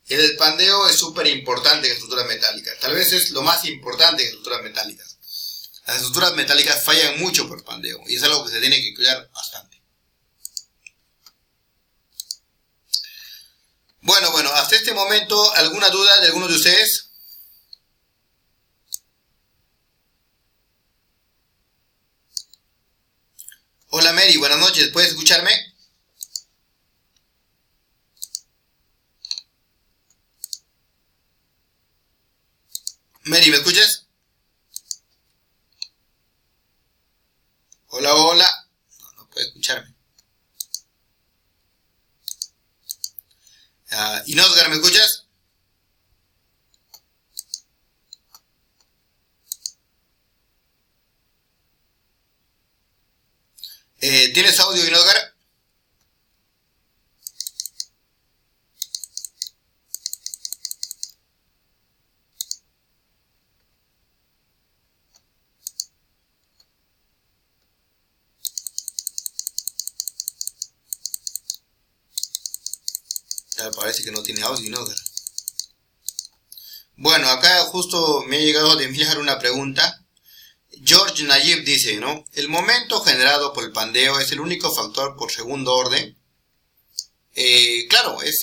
El pandeo es súper importante en estructuras metálicas. Tal vez es lo más importante en estructuras metálicas. Las estructuras metálicas fallan mucho por pandeo y es algo que se tiene que cuidar bastante. Bueno, hasta este momento, ¿alguna duda de alguno de ustedes? Hola Mary, buenas noches, ¿puedes escucharme? Mary, ¿me escuchas? Hola. No puede escucharme. Inosgar, ¿me escuchas? ¿Tienes audio, Inosgar? Parece que no tiene audio, ¿no? Bueno, acá justo me ha llegado de enviar una pregunta. George Nayib dice, ¿no? El momento generado por el pandeo es el único factor por segundo orden. Claro, es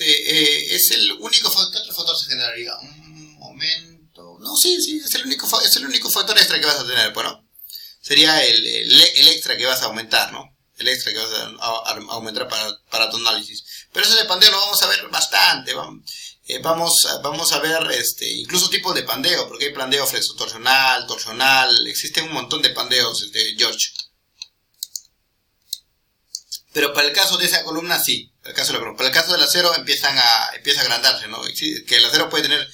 el único factor. ¿Qué factor se generaría? Un momento. No, sí, es el único factor extra que vas a tener, bueno. Sería el extra que vas a aumentar, ¿no? El extra que vas a aumentar para tu análisis. Pero eso de pandeo lo vamos a ver bastante. Vamos a ver incluso tipos de pandeo, porque hay pandeo flexotorsional, torsional, existen un montón de pandeos, George. Pero para el caso de esa columna sí, para el caso del acero empieza a agrandarse, ¿no? Que el acero puede tener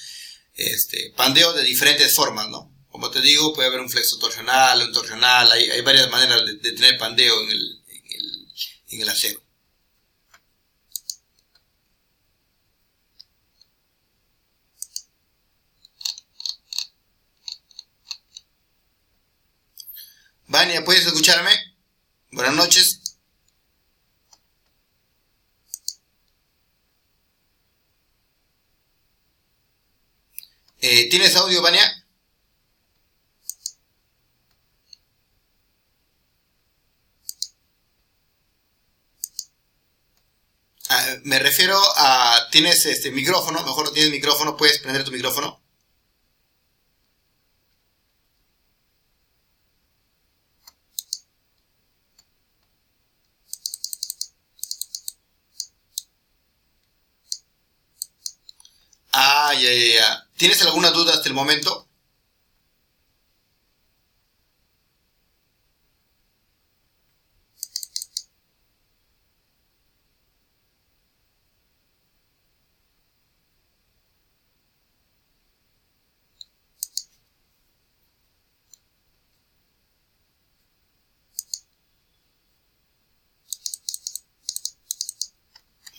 pandeo de diferentes formas, ¿no? Como te digo, puede haber un flexotorsional, un torsional, hay varias maneras de tener pandeo en el acero. Vania, ¿puedes escucharme? Buenas noches. ¿Tienes audio, Vania? Me refiero a... ¿Tienes micrófono? Mejor no tienes micrófono. ¿Puedes prender tu micrófono? Ya. ¿Tienes alguna duda hasta el momento?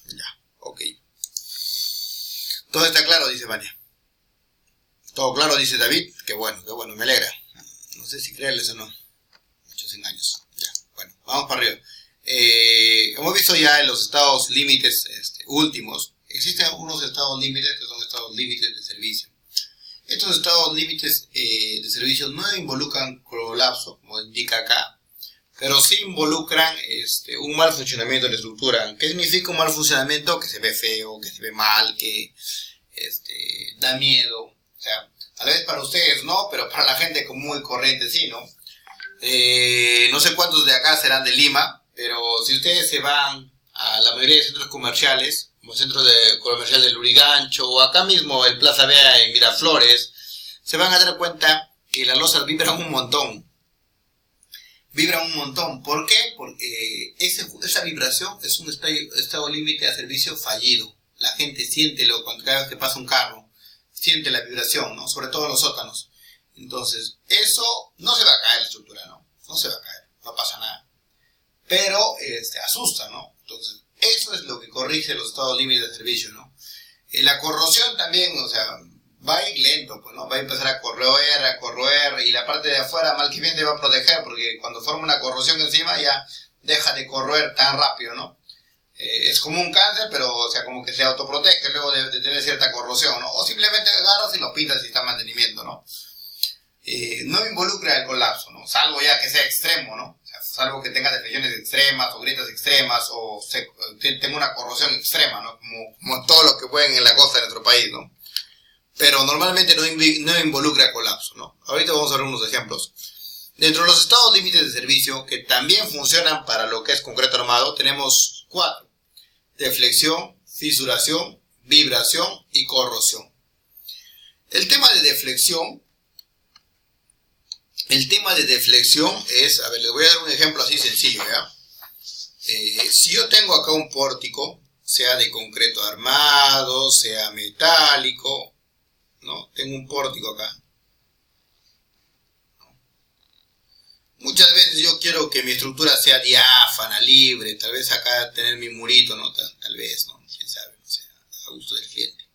Ya, ok. Todo está claro, dice Vania. Todo claro, dice David. Qué bueno, me alegra. No sé si creerles o no. Muchos engaños. Ya, bueno, vamos para arriba. Hemos visto ya en los estados límites últimos. Existen unos estados límites que son estados límites de servicio. Estos estados límites de servicio no involucran colapso, como indica acá, pero sí involucran un mal funcionamiento de la estructura. ¿Qué significa un mal funcionamiento? Que se ve feo, que se ve mal, que da miedo. O sea, tal vez para ustedes no, pero para la gente común y corriente sí, ¿no? No sé cuántos de acá serán de Lima, pero si ustedes se van a la mayoría de centros comerciales, como el centro comercial del Lurigancho, o acá mismo el Plaza Vea en Miraflores, se van a dar cuenta que las losas vibran un montón. Vibran un montón. ¿Por qué? Porque esa vibración es un estado límite a servicio fallido. La gente siente cada vez que pasa un carro. Siente la vibración, ¿no? Sobre todo en los sótanos. Entonces, eso no se va a caer la estructura, ¿no? No se va a caer, no pasa nada. Pero asusta, ¿no? Entonces, eso es lo que corrige los estados límites de servicio, ¿no? La corrosión también, o sea, va a ir lento, pues, ¿no? Va a empezar a corroer, y la parte de afuera mal que bien te va a proteger, porque cuando forma una corrosión encima ya deja de corroer tan rápido, ¿no? Es como un cáncer, pero o sea, como que se autoprotege luego de tener cierta corrosión, ¿no? O simplemente agarras y lo pintas y está en mantenimiento, ¿no? No involucra el colapso, ¿no? Salvo ya que sea extremo, ¿no? O sea, salvo que tenga deflecciones extremas o grietas extremas o tenga una corrosión extrema, ¿no? Como todo lo que pueden en la costa de nuestro país, ¿no? Pero normalmente no involucra colapso, ¿no? Ahorita vamos a ver unos ejemplos. Dentro de los estados límites de servicio, que también funcionan para lo que es concreto armado, tenemos 4. Deflexión, fisuración, vibración y corrosión. El tema de deflexión es, a ver, les voy a dar un ejemplo así sencillo, ¿ya? Si yo tengo acá un pórtico, sea de concreto armado, sea metálico, ¿no? Tengo un pórtico acá. Muchas veces yo quiero que mi estructura sea diáfana, libre, tal vez acá tener mi murito, ¿no? Tal vez, ¿no? Quién sabe, no sé, a gusto del cliente.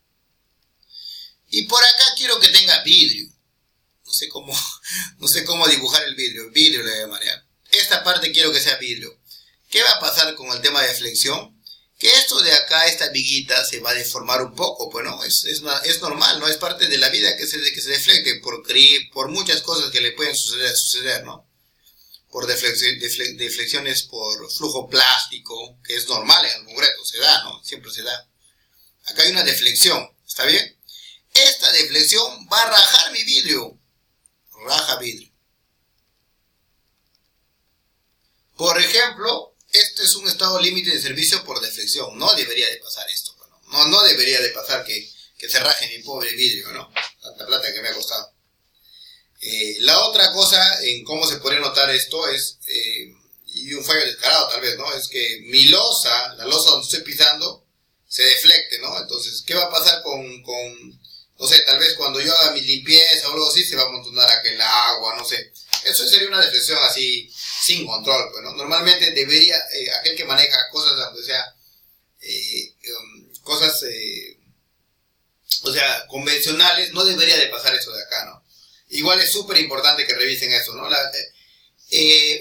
Y por acá quiero que tenga vidrio. No sé cómo dibujar el vidrio. Vidrio le voy a llamar. Esta parte quiero que sea vidrio. ¿Qué va a pasar con el tema de flexión? Que esto de acá, esta viguita, se va a deformar un poco, pues, ¿no? Es normal, ¿no? Es parte de la vida que se deflecte por muchas cosas que le pueden suceder, ¿no? Por deflexiones por flujo plástico, que es normal en el concreto, se da, ¿no? Siempre se da. Acá hay una deflexión, ¿está bien? Esta deflexión va a rajar mi vidrio. Raja vidrio. Por ejemplo, este es un estado límite de servicio por deflexión. No debería de pasar esto, ¿no? No debería de pasar que se raje mi pobre vidrio, ¿no? Tanta plata que me ha costado. La otra cosa en cómo se podría notar esto es, y un fallo descarado tal vez, ¿no? Es que mi losa, la losa donde estoy pisando, se deflecte, ¿no? Entonces, ¿qué va a pasar no sé, tal vez cuando yo haga mi limpieza o algo así, se va a amontonar aquel agua, no sé. Eso sería una deflexión así, sin control, pues, ¿no? Normalmente debería, aquel que maneja cosas, o sea, o sea, convencionales, no debería de pasar eso de acá, ¿no? Igual es súper importante que revisen eso, ¿no?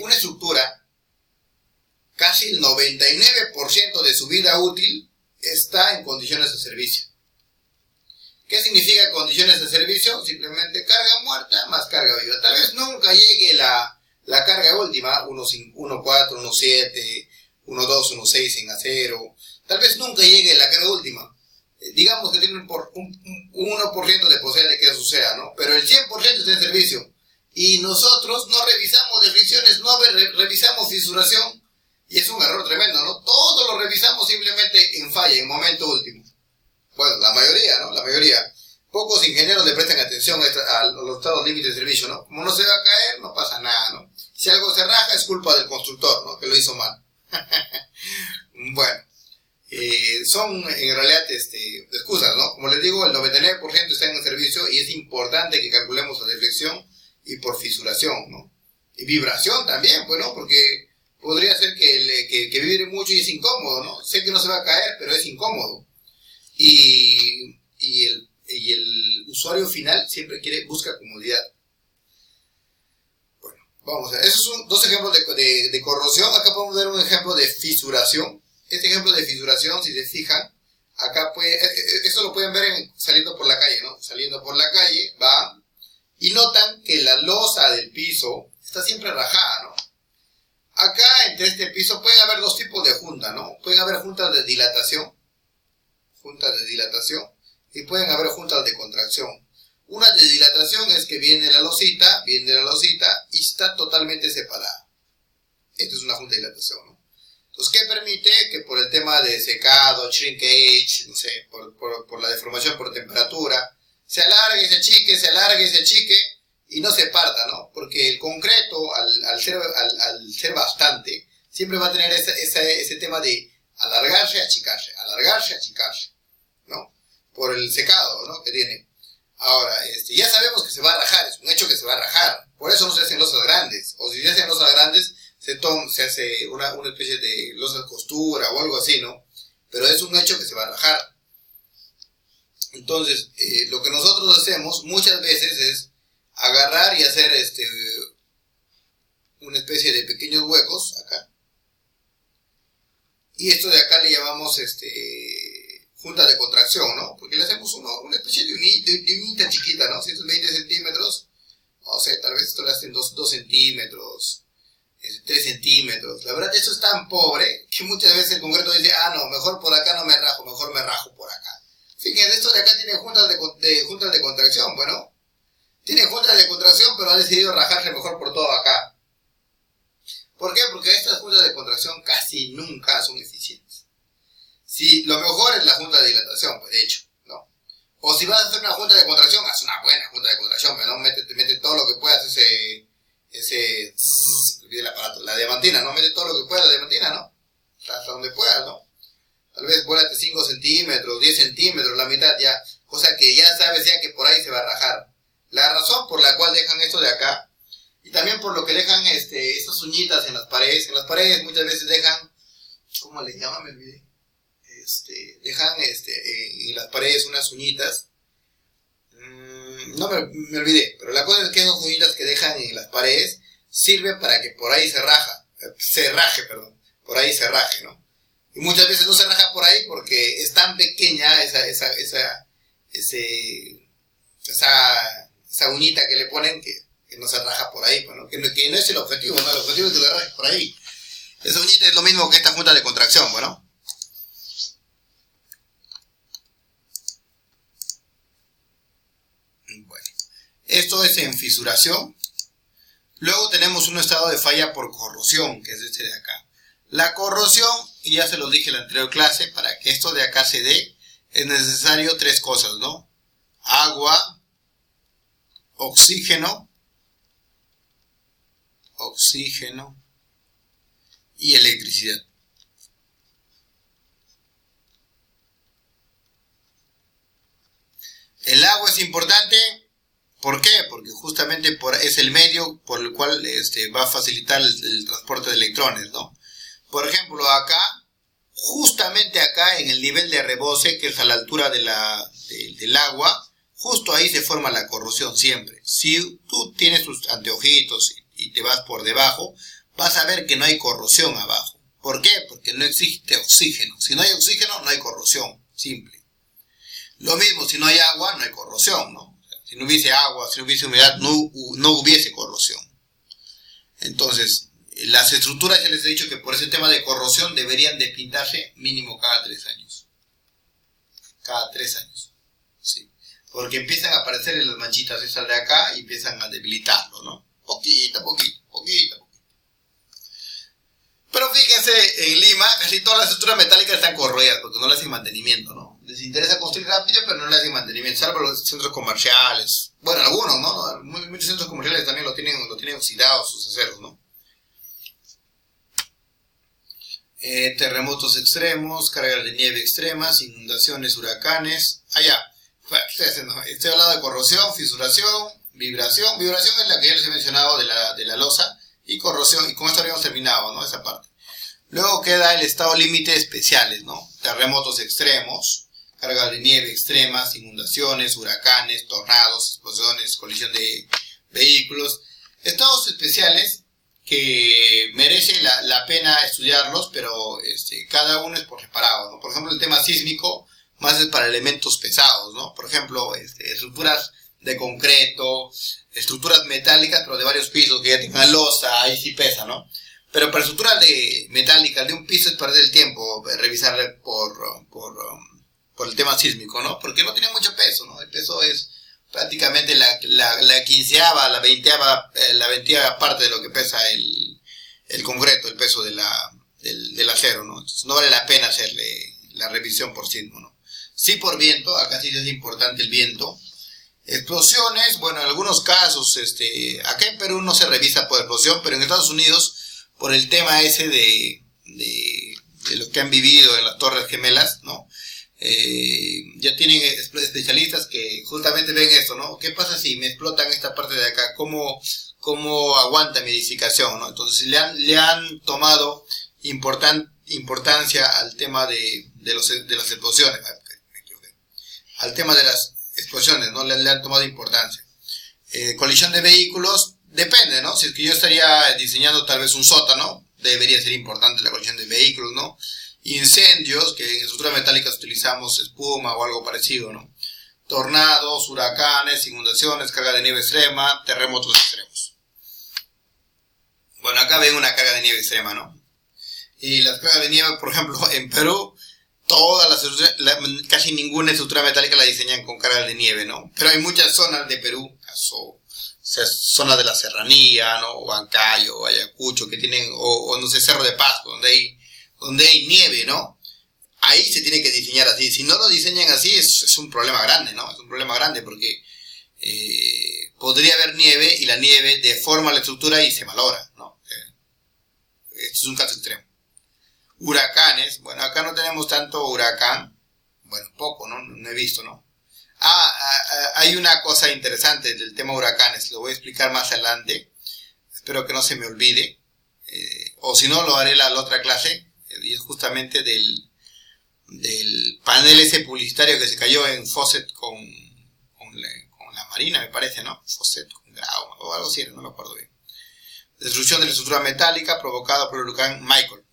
una estructura, casi el 99% de su vida útil está en condiciones de servicio. ¿Qué significa condiciones de servicio? Simplemente carga muerta más carga viva. Tal vez nunca llegue la carga última, 1.4, 1.7, 1.2, 1.6 en acero. Tal vez nunca llegue la carga última. Digamos que tiene un 1% de posibilidad de que eso suceda, ¿no? Pero el 100% está en servicio. Y nosotros no revisamos defricciones, no revisamos fisuración. Y es un error tremendo, ¿no? Todo lo revisamos simplemente en falla, en momento último. Bueno, la mayoría, ¿no? La mayoría. Pocos ingenieros le prestan atención a los estados límites de servicio, ¿no? Como no se va a caer, no pasa nada, ¿no? Si algo se raja, es culpa del constructor, ¿no? Que lo hizo mal. Bueno, son en realidad excusas, ¿no? Como les digo, el 99% está en el servicio y es importante que calculemos la deflexión y por fisuración, ¿no? Y vibración también, pues, ¿no? Porque podría ser que vibre mucho y es incómodo, ¿no? Sé que no se va a caer, pero es incómodo. Y el usuario final siempre busca comodidad. Bueno, vamos a ver. Esos son dos ejemplos de corrosión. Acá podemos ver un ejemplo de fisuración. Este ejemplo de fisuración, si se fijan, acá esto lo pueden ver saliendo por la calle, ¿no? Saliendo por la calle, van y notan que la losa del piso está siempre rajada, ¿no? Acá, entre este piso, pueden haber dos tipos de junta, ¿no? Pueden haber juntas de dilatación y pueden haber juntas de contracción. Una de dilatación es que viene la losita y está totalmente separada. Esto es una junta de dilatación, ¿no? Entonces, ¿qué permite? Que por el tema de secado, shrinkage, no sé, por la deformación por temperatura, se alargue, se achique y no se parta, ¿no? Porque el concreto, al ser bastante, siempre va a tener ese tema de alargarse, achicarse, ¿no? Por el secado, ¿no? Que tiene. Ahora, ya sabemos que se va a rajar, es un hecho que se va a rajar. Por eso no se hacen losas grandes. O si se hacen losas grandes, se hace una especie de losa de costura o algo así, ¿no? Pero es un hecho que se va a rajar. Entonces, lo que nosotros hacemos muchas veces es agarrar y hacer una especie de pequeños huecos acá. Y esto de acá le llamamos junta de contracción, ¿no? Porque le hacemos una especie de unita chiquita, ¿no? 120 centímetros, no sé, tal vez esto le hacen 2 centímetros, 3 centímetros. La verdad, esto es tan pobre que muchas veces el concreto dice, no, mejor por acá no me rajo, mejor me rajo por acá. Fíjense, esto de acá tiene juntas de contracción, bueno. Tiene juntas de contracción, pero ha decidido rajarse mejor por todo acá. ¿Por qué? Porque estas juntas de contracción casi nunca son eficientes. Si lo mejor es la junta de dilatación, pues de hecho, ¿no? O si vas a hacer una junta de contracción, haz una buena junta de contracción, ¿no? Mete todo lo que puedas, el aparato, la diamantina, ¿no? Mete todo lo que puedas, la diamantina, ¿no? Hasta donde puedas, ¿no? Tal vez vuélate 5 centímetros, 10 centímetros, la mitad ya. Cosa que ya sabes ya que por ahí se va a rajar. La razón por la cual dejan esto de acá, y también por lo que dejan estas uñitas en las paredes muchas veces dejan, ¿cómo le llaman? Me olvidé. Dejan en las paredes unas uñitas, no me olvidé, pero la cosa es que esas uñitas que dejan en las paredes sirven para que por ahí por ahí se raje, ¿no? Y muchas veces no se raja por ahí porque es tan pequeña esa uñita que le ponen que no se raja por ahí, pues, ¿no? Que no es el objetivo, ¿no? El objetivo es que le rajes por ahí. Esa uñita es lo mismo que esta junta de contracción, bueno. Bueno, esto es en fisuración. Luego tenemos un estado de falla por corrosión, que es este de acá. La corrosión, y ya se lo dije en la anterior clase, para que esto de acá se dé, es necesario 3 cosas, ¿no? Agua, oxígeno y electricidad. El agua es importante, ¿por qué? Porque justamente es el medio por el cual va a facilitar el transporte de electrones, ¿no? Por ejemplo, acá, justamente acá en el nivel de rebose, que es a la altura del agua, justo ahí se forma la corrosión siempre. Si tú tienes tus anteojitos y te vas por debajo, vas a ver que no hay corrosión abajo. ¿Por qué? Porque no existe oxígeno. Si no hay oxígeno, no hay corrosión. Simple. Lo mismo, si no hay agua, no hay corrosión, ¿no? O sea, si no hubiese agua, si no hubiese humedad, no hubiese corrosión. Entonces, las estructuras, ya les he dicho que por ese tema de corrosión deberían de pintarse mínimo cada 3 años. Cada 3 años. Sí. Porque empiezan a aparecer en las manchitas esas de acá y empiezan a debilitarlo, ¿no? Poquito a poquito. Pero fíjense, en Lima casi todas las estructuras metálicas están corroídas porque no le hacen mantenimiento, ¿no? Les interesa construir rápido, pero no le hacen mantenimiento, salvo los centros comerciales. Bueno, algunos, ¿no? Muchos centros comerciales también lo tienen oxidados sus aceros, ¿no? Terremotos extremos, cargas de nieve extremas, inundaciones, huracanes. Estoy hablando de corrosión, fisuración, vibración. Vibración es la que ya les he mencionado de la losa. Y corrosión, y con esto habíamos terminado, ¿no? Esa parte. Luego queda el estado límite especiales, ¿no? Terremotos extremos, cargas de nieve extremas, inundaciones, huracanes, tornados, explosiones, colisión de vehículos. Estados especiales que merece la pena estudiarlos, pero cada uno es por separado, ¿no? Por ejemplo, el tema sísmico más es para elementos pesados, ¿no? Por ejemplo, estructuras de concreto, estructuras metálicas, pero de varios pisos, que ya tengan losa, ahí sí pesa, ¿no? Pero para estructuras metálicas de un piso es perder el tiempo, revisar por el tema sísmico, ¿no? Porque no tiene mucho peso, ¿no? El peso es prácticamente la quinceava, la veinteava parte de lo que pesa el concreto, el peso del acero, ¿no? Entonces no vale la pena hacerle la revisión por sismo, ¿no? Sí por viento, acá sí es importante el viento. Explosiones, bueno, en algunos casos, acá en Perú no se revisa por explosión, pero en Estados Unidos, por el tema ese de lo que han vivido en las Torres Gemelas, ¿no? Ya tienen especialistas que justamente ven esto, ¿no? ¿Qué pasa si me explotan esta parte de acá? ¿Cómo aguanta mi edificación, ¿no? Entonces le han tomado importancia al tema de las explosiones. Me equivoqué. Al tema de las explosiones, ¿no? Le han tomado importancia. Colisión de vehículos, depende, ¿no? Si es que yo estaría diseñando tal vez un sótano, debería ser importante la colisión de vehículos, ¿no? Incendios, que en estructuras metálicas utilizamos espuma o algo parecido, ¿no? Tornados, huracanes, inundaciones, carga de nieve extrema, terremotos extremos. Bueno, acá ven una carga de nieve extrema, ¿no? Y las cargas de nieve, por ejemplo, en Perú, casi ninguna estructura metálica la diseñan con cargas de nieve, ¿no? Pero hay muchas zonas de Perú, zonas de la Serranía, ¿no? O Huancayo, Ayacucho, que tienen, o no sé, Cerro de Pasco, donde hay nieve, ¿no? Ahí se tiene que diseñar así. Si no lo diseñan así, es un problema grande, ¿no? Es un problema grande porque podría haber nieve y la nieve deforma la estructura y se malogra, ¿no? Esto es un caso extremo. Huracanes, bueno, acá no tenemos tanto huracán, bueno, poco, ¿no? No he visto, ¿no? Hay una cosa interesante del tema huracanes, lo voy a explicar más adelante, espero que no se me olvide, o si no lo haré la otra clase, y es justamente del panel ese publicitario que se cayó en Fawcett con la Marina, me parece, ¿no? Fawcett con Grau, o algo así, no me acuerdo bien. Destrucción de la estructura metálica provocada por el huracán Michael.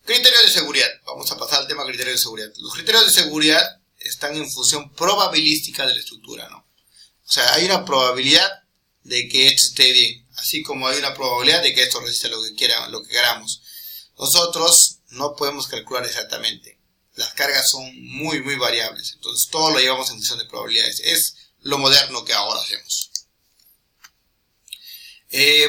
Criterios de seguridad. Vamos a pasar al tema criterios de seguridad. Los criterios de seguridad están en función probabilística de la estructura, ¿no? O sea, hay una probabilidad de que esto esté bien, así como hay una probabilidad de que esto resista lo que queramos. Nosotros no podemos calcular exactamente. Las cargas son muy, muy variables. Entonces, todo lo llevamos en función de probabilidades. Es lo moderno que ahora hacemos.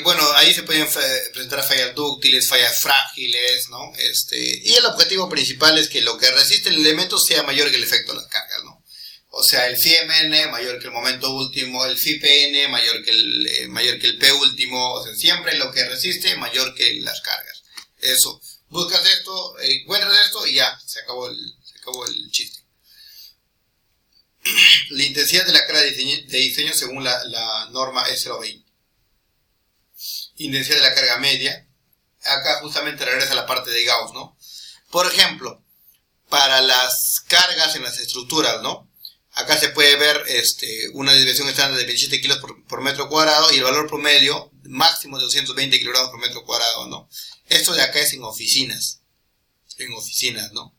Bueno, ahí se pueden presentar fallas dúctiles, fallas frágiles, ¿no? Y el objetivo principal es que lo que resiste el elemento sea mayor que el efecto de las cargas, ¿no? O sea, el Φmn mayor que el momento último, el Φpn mayor que el P último, o sea, siempre lo que resiste mayor que las cargas. Eso, buscas esto, encuentras esto y ya, se acabó el chiste. La intensidad de la carga de diseño según la norma S020. Intensidad de la carga media. Acá justamente regresa a la parte de Gauss, ¿no? Por ejemplo, para las cargas en las estructuras, ¿no? Acá se puede ver una desviación estándar de 27 kilos por metro cuadrado y el valor promedio máximo de 220 kilogramos por metro cuadrado, ¿no? Esto de acá es en oficinas, ¿no?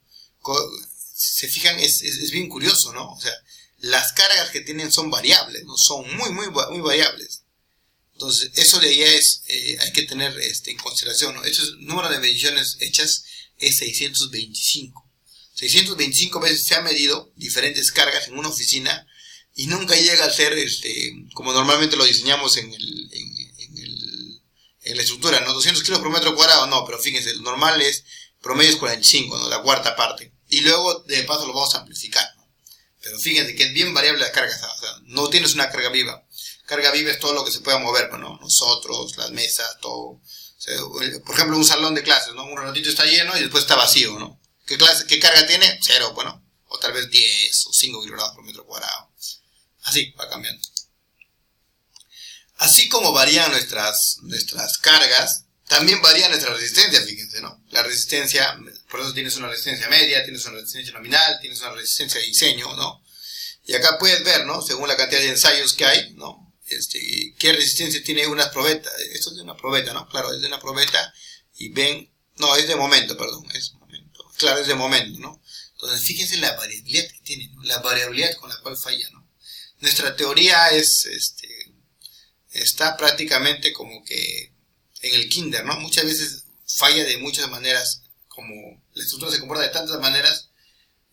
Se fijan, es bien curioso, ¿no? O sea, las cargas que tienen son variables, ¿no? Son muy variables. Entonces, eso de allá hay que tener en consideración, ¿no? Este número de mediciones hechas es 625. 625 veces se han medido diferentes cargas en una oficina y nunca llega a ser como normalmente lo diseñamos en la estructura, ¿no? 200 kilos por metro cuadrado, no, pero fíjense, el normal promedio es 45, ¿no? La cuarta parte. Y luego, de paso, lo vamos a amplificar, ¿no? Pero fíjense que es bien variable la carga, o sea, no tienes una carga viva. Carga viva es todo lo que se pueda mover, ¿no? Nosotros, las mesas, todo. O sea, por ejemplo, un salón de clases, ¿no? Un ratito está lleno y después está vacío, ¿no? ¿Qué carga tiene? 0, bueno. O tal vez 10 o 5 kilogramos por metro cuadrado. Así, va cambiando. Así como varían nuestras cargas, también varía nuestra resistencia, fíjense, ¿no? La resistencia, por eso tienes una resistencia media, tienes una resistencia nominal, tienes una resistencia de diseño, ¿no? Y acá puedes ver, ¿no? Según la cantidad de ensayos que hay, ¿no? ¿Qué resistencia tiene unas probetas? Esto es de una probeta, ¿no? Claro, es de una probeta y ven... No, es de momento, perdón, es momento. Claro, es de momento, ¿no? Entonces, fíjense la variabilidad que tiene, ¿no? La variabilidad con la cual falla, ¿no? Nuestra teoría está prácticamente como que en el kinder, ¿no? Muchas veces falla de muchas maneras, como la estructura se comporta de tantas maneras,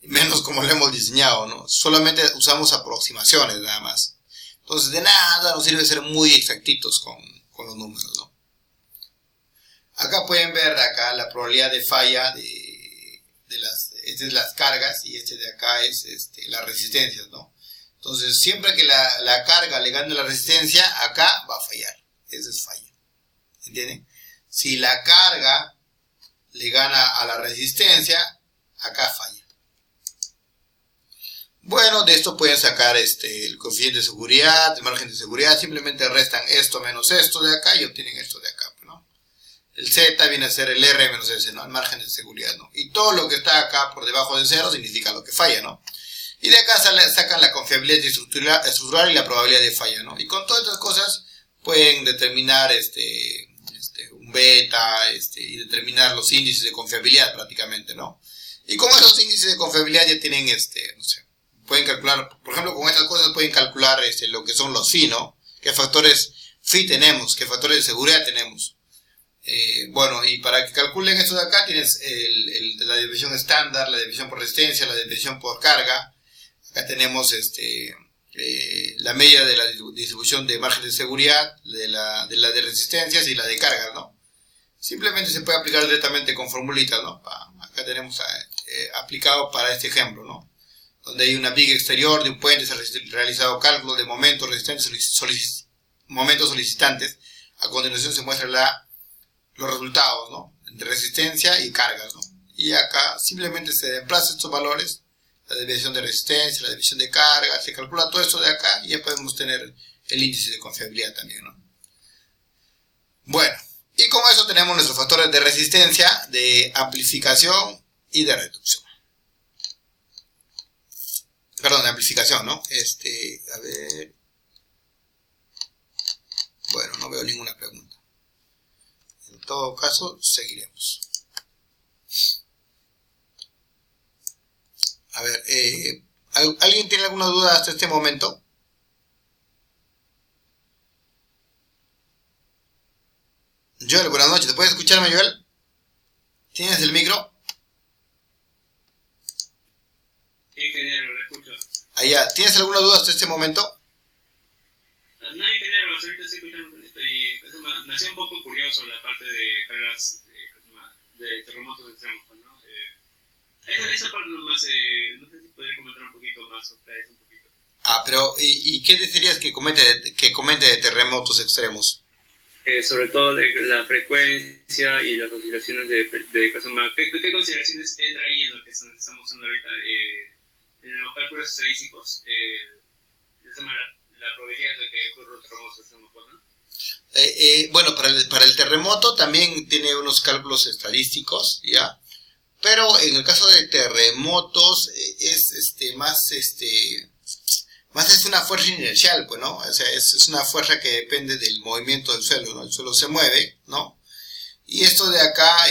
menos como lo hemos diseñado, ¿no? Solamente usamos aproximaciones nada más. Entonces, de nada nos sirve ser muy exactitos con los números, ¿no? Acá pueden ver acá la probabilidad de falla de las cargas y de acá es las resistencias, ¿no? Entonces, siempre que la carga le gane la resistencia, acá va a fallar. Esa es falla. ¿Entienden? Si la carga le gana a la resistencia, acá falla. Bueno, de esto pueden sacar el coeficiente de seguridad, el margen de seguridad, simplemente restan esto menos esto de acá y obtienen esto de acá, ¿no? El Z viene a ser el R menos S, ¿no? El margen de seguridad, ¿no? Y todo lo que está acá por debajo de 0 significa lo que falla, ¿no? Y de acá sacan la confiabilidad estructural y la probabilidad de falla, ¿no? Y con todas estas cosas pueden determinar un beta y determinar los índices de confiabilidad prácticamente, ¿no? Y con esos índices de confiabilidad ya tienen, no sé, pueden calcular, por ejemplo, con estas cosas pueden calcular lo que son los phi, ¿no? ¿Qué factores phi tenemos? ¿Qué factores de seguridad tenemos? Bueno, y para que calculen esto de acá tienes la división estándar, la división por resistencia, la división por carga. Acá tenemos la media de la distribución de margen de seguridad, de la de resistencias y la de cargas, ¿no? Simplemente se puede aplicar directamente con formulitas, ¿no? Acá tenemos aplicado para este ejemplo, ¿no? Donde hay una viga exterior de un puente, se ha realizado cálculo de momentos resistentes, momentos solicitantes. A continuación se muestran los resultados, ¿no? De resistencia y cargas, ¿no? Y acá simplemente se desplazan estos valores, la desviación de resistencia, la desviación de carga, se calcula todo esto de acá y ya podemos tener el índice de confiabilidad también, ¿no? Bueno, y con eso tenemos nuestros factores de resistencia, de amplificación y de reducción. Perdón, de amplificación, ¿no? A ver. Bueno, no veo ninguna pregunta. En todo caso, seguiremos. A ver, ¿alguien tiene alguna duda hasta este momento? Joel, buenas noches. ¿Te puedes escucharme, Joel? ¿Tienes el micro? Sí, ingeniero, lo escucho. Allá, ¿tienes alguna duda hasta este momento? No, ingeniero, ahorita estoy escuchando esto y me hacía un poco curioso la parte de cargas de terremotos extremos, ¿no? Esa parte nomás, no sé si podría comentar un poquito más sobre eso un poquito. Pero, ¿y qué desearías que comente de terremotos extremos? Sobre todo de la frecuencia y las oscilaciones de Kazuma. ¿Qué consideraciones entra ahí en lo que estamos usando ahorita? En los cálculos estadísticos, la probabilidad de que ocurra un terremoto extremo, ¿no? Bueno, para el terremoto también tiene unos cálculos estadísticos, ¿ya? Pero en el caso de terremotos es más Más es una fuerza inercial, pues, ¿no? O sea, es una fuerza que depende del movimiento del suelo, ¿no? El suelo se mueve, ¿no? Y esto de acá,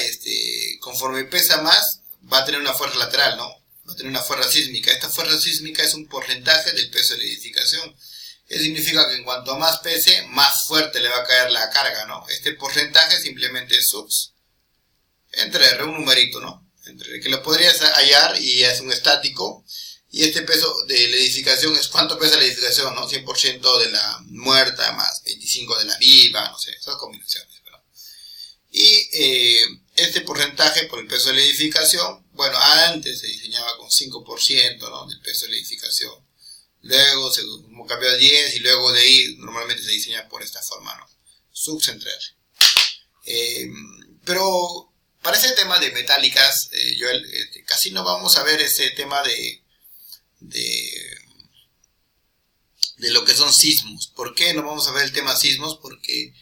conforme pesa más, va a tener una fuerza lateral, ¿no? Va a tener una fuerza sísmica. Esta fuerza sísmica es un porcentaje del peso de la edificación. Eso significa que en cuanto más pese, más fuerte le va a caer la carga, ¿no? Este porcentaje simplemente es subs entre R, un numerito, ¿no? Entre que lo podrías hallar y es un estático. Y este peso de la edificación es cuánto pesa la edificación, ¿no? 100% de la muerta más 25 de la viva, no sé, esas combinaciones, ¿verdad? Y este porcentaje por el peso de la edificación, bueno, antes se diseñaba con 5%, ¿no? Del peso de la edificación. Luego se cambió a 10 y luego de ahí normalmente se diseña por esta forma, ¿no? Subs entre R. Pero para ese tema de metálicas, Joel, casi no vamos a ver ese tema de lo que son sismos. ¿Por qué no vamos a ver el tema sismos? Porque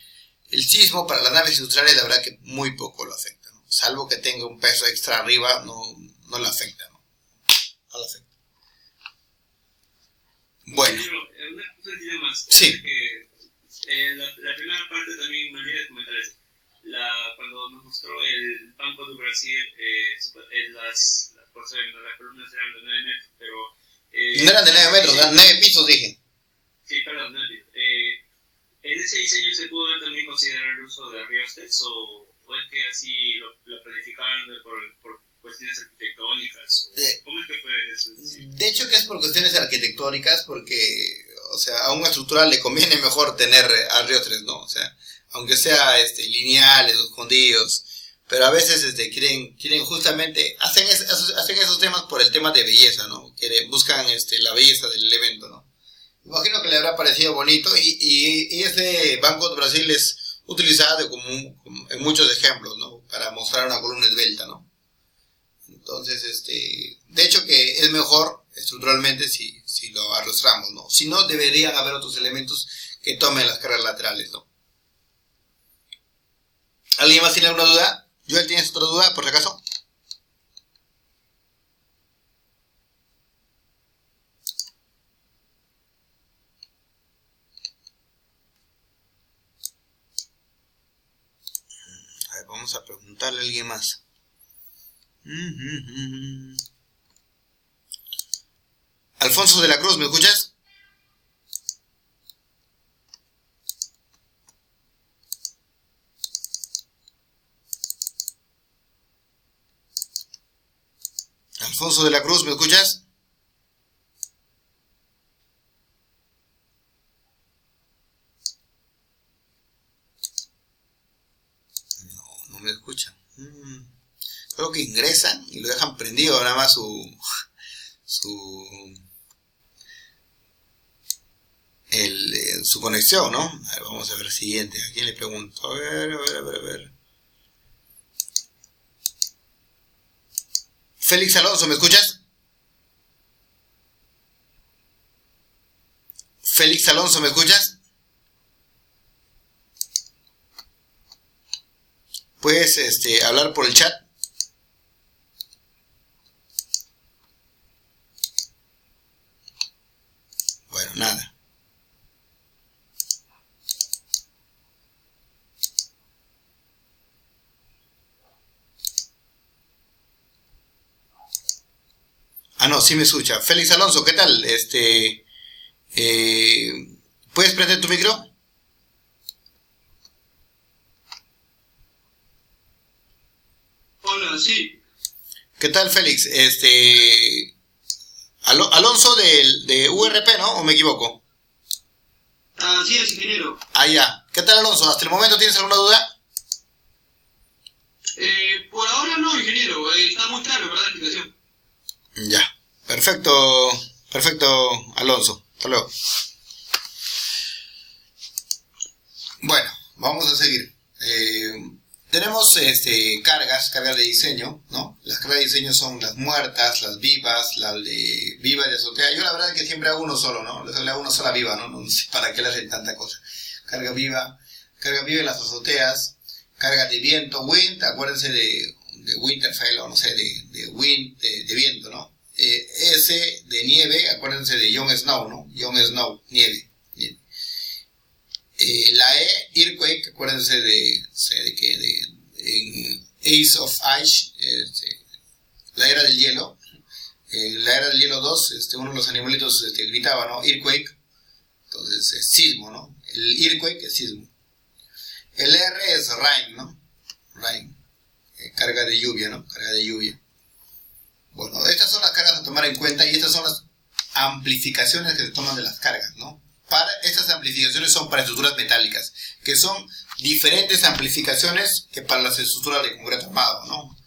el sismo para las naves industriales la verdad que muy poco lo afecta, ¿no? Salvo que tenga un peso extra arriba, no lo afecta, ¿no? No lo afecta. Bueno. Una cosa más. Sí. Que, la primera parte también me olvidé de comentar eso. Cuando nos mostró el Banco do Brasil, las columnas eran de 9 metros, pero... no eran de 9 metros, eran 9 pisos, dije. Sí, perdón, 9 pisos. ¿En ese diseño se pudo también considerar el uso de riostes o es que así lo planificaron por cuestiones arquitectónicas? ¿Cómo es que fue eso? De hecho que es por cuestiones arquitectónicas porque, o sea, a una estructura le conviene mejor tener arriostres, ¿no? O sea, aunque sea lineales o escondidos, pero a veces quieren justamente, hacen esos temas por el tema de belleza, ¿no? Buscan la belleza del elemento, ¿no? Imagino que le habrá parecido bonito y ese Banco de Brasil es utilizado como en muchos ejemplos, ¿no? Para mostrar una columna esbelta, ¿no? Entonces, de hecho que es mejor estructuralmente si lo arrostramos, ¿no? Si no, deberían haber otros elementos que tomen las cargas laterales, ¿no? ¿Alguien más tiene alguna duda? Joel, ¿tienes otra duda, por si acaso? A ver, vamos a preguntarle a alguien más. Alfonso de la Cruz, ¿me escuchas? Alfonso de la Cruz, ¿me escuchas? No me escuchan. Creo que ingresan y lo dejan prendido nada más su conexión, ¿no? A ver, vamos a ver el siguiente. ¿A quién le pregunto? A ver. Félix Alonso, ¿me escuchas? Félix Alonso, ¿me escuchas? ¿Puedes hablar por el chat? Bueno, nada. Ah, no, sí me escucha. Félix Alonso, ¿qué tal? ¿Puedes prender tu micro? Hola, sí. ¿Qué tal, Félix? Alonso de URP, ¿no? ¿O me equivoco? Así es, ingeniero. Ah, ya. ¿Qué tal, Alonso? ¿Hasta el momento tienes alguna duda? Por ahora no, ingeniero. Está muy claro, ¿verdad? La explicación. Ya. Perfecto, Alonso. Hasta luego. Bueno, vamos a seguir. Tenemos cargas de diseño, ¿no? Las cargas de diseño son las muertas, las vivas, las de viva y de azotea. Yo la verdad es que siempre hago uno solo, ¿no? Le hago una sola viva, ¿no? No sé para qué le hacen tanta cosa. Carga viva en las azoteas, carga de viento, wind, acuérdense de Winterfell o no sé, de wind, de viento, ¿no? S de nieve, acuérdense de Jon Snow, ¿no? Jon Snow, nieve. La E, earthquake, acuérdense de Ace of Ice, la era del hielo. La era del hielo 2, uno de los animalitos gritaba, ¿no? Earthquake. Entonces, sismo, ¿no? El earthquake es sismo. El R es rain, ¿no? Rain. Carga de lluvia, ¿no? Carga de lluvia. Bueno, estas son las cargas a tomar en cuenta y estas son las amplificaciones que se toman de las cargas, ¿no? Estas amplificaciones son para estructuras metálicas, que son diferentes amplificaciones que para las estructuras de concreto armado, ¿no?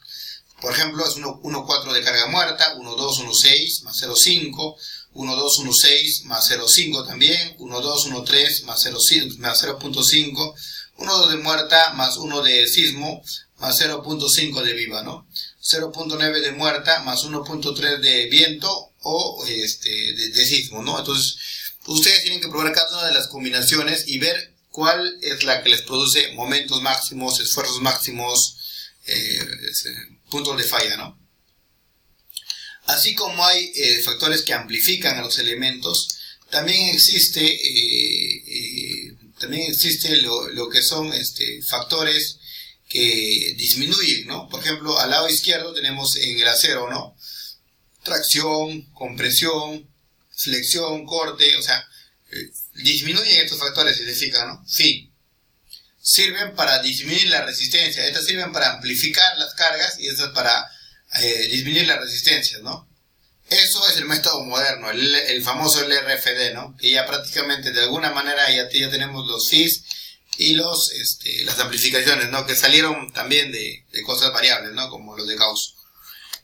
Por ejemplo, es 1,4 de carga muerta, 1,2, 1,6 más 0,5, 1,2, 1,6 más 0,5 también, 1,2, 1,3 más 0,5, 1,2 de muerta más 1 de sismo más 0,5 de viva, ¿no? 0,9 de muerta más 1,3 de viento o de sismo, ¿no? Entonces, ustedes tienen que probar cada una de las combinaciones y ver cuál es la que les produce momentos máximos, esfuerzos máximos, puntos de falla, ¿no? Así como hay factores que amplifican a los elementos, también existe lo que son factores que disminuyen, ¿no? Por ejemplo, al lado izquierdo tenemos en el acero, ¿no? Tracción, compresión, flexión, corte, o sea, disminuyen estos factores, si se fijan, ¿no? Sí. Sirven para disminuir la resistencia, estas sirven para amplificar las cargas y estas para disminuir las resistencias, ¿no? Eso es el método moderno, el famoso LRFD, ¿no? Que ya prácticamente de alguna manera ya tenemos los FIS y las amplificaciones, ¿no? Que salieron también de cosas variables, ¿no? Como los de Gauss.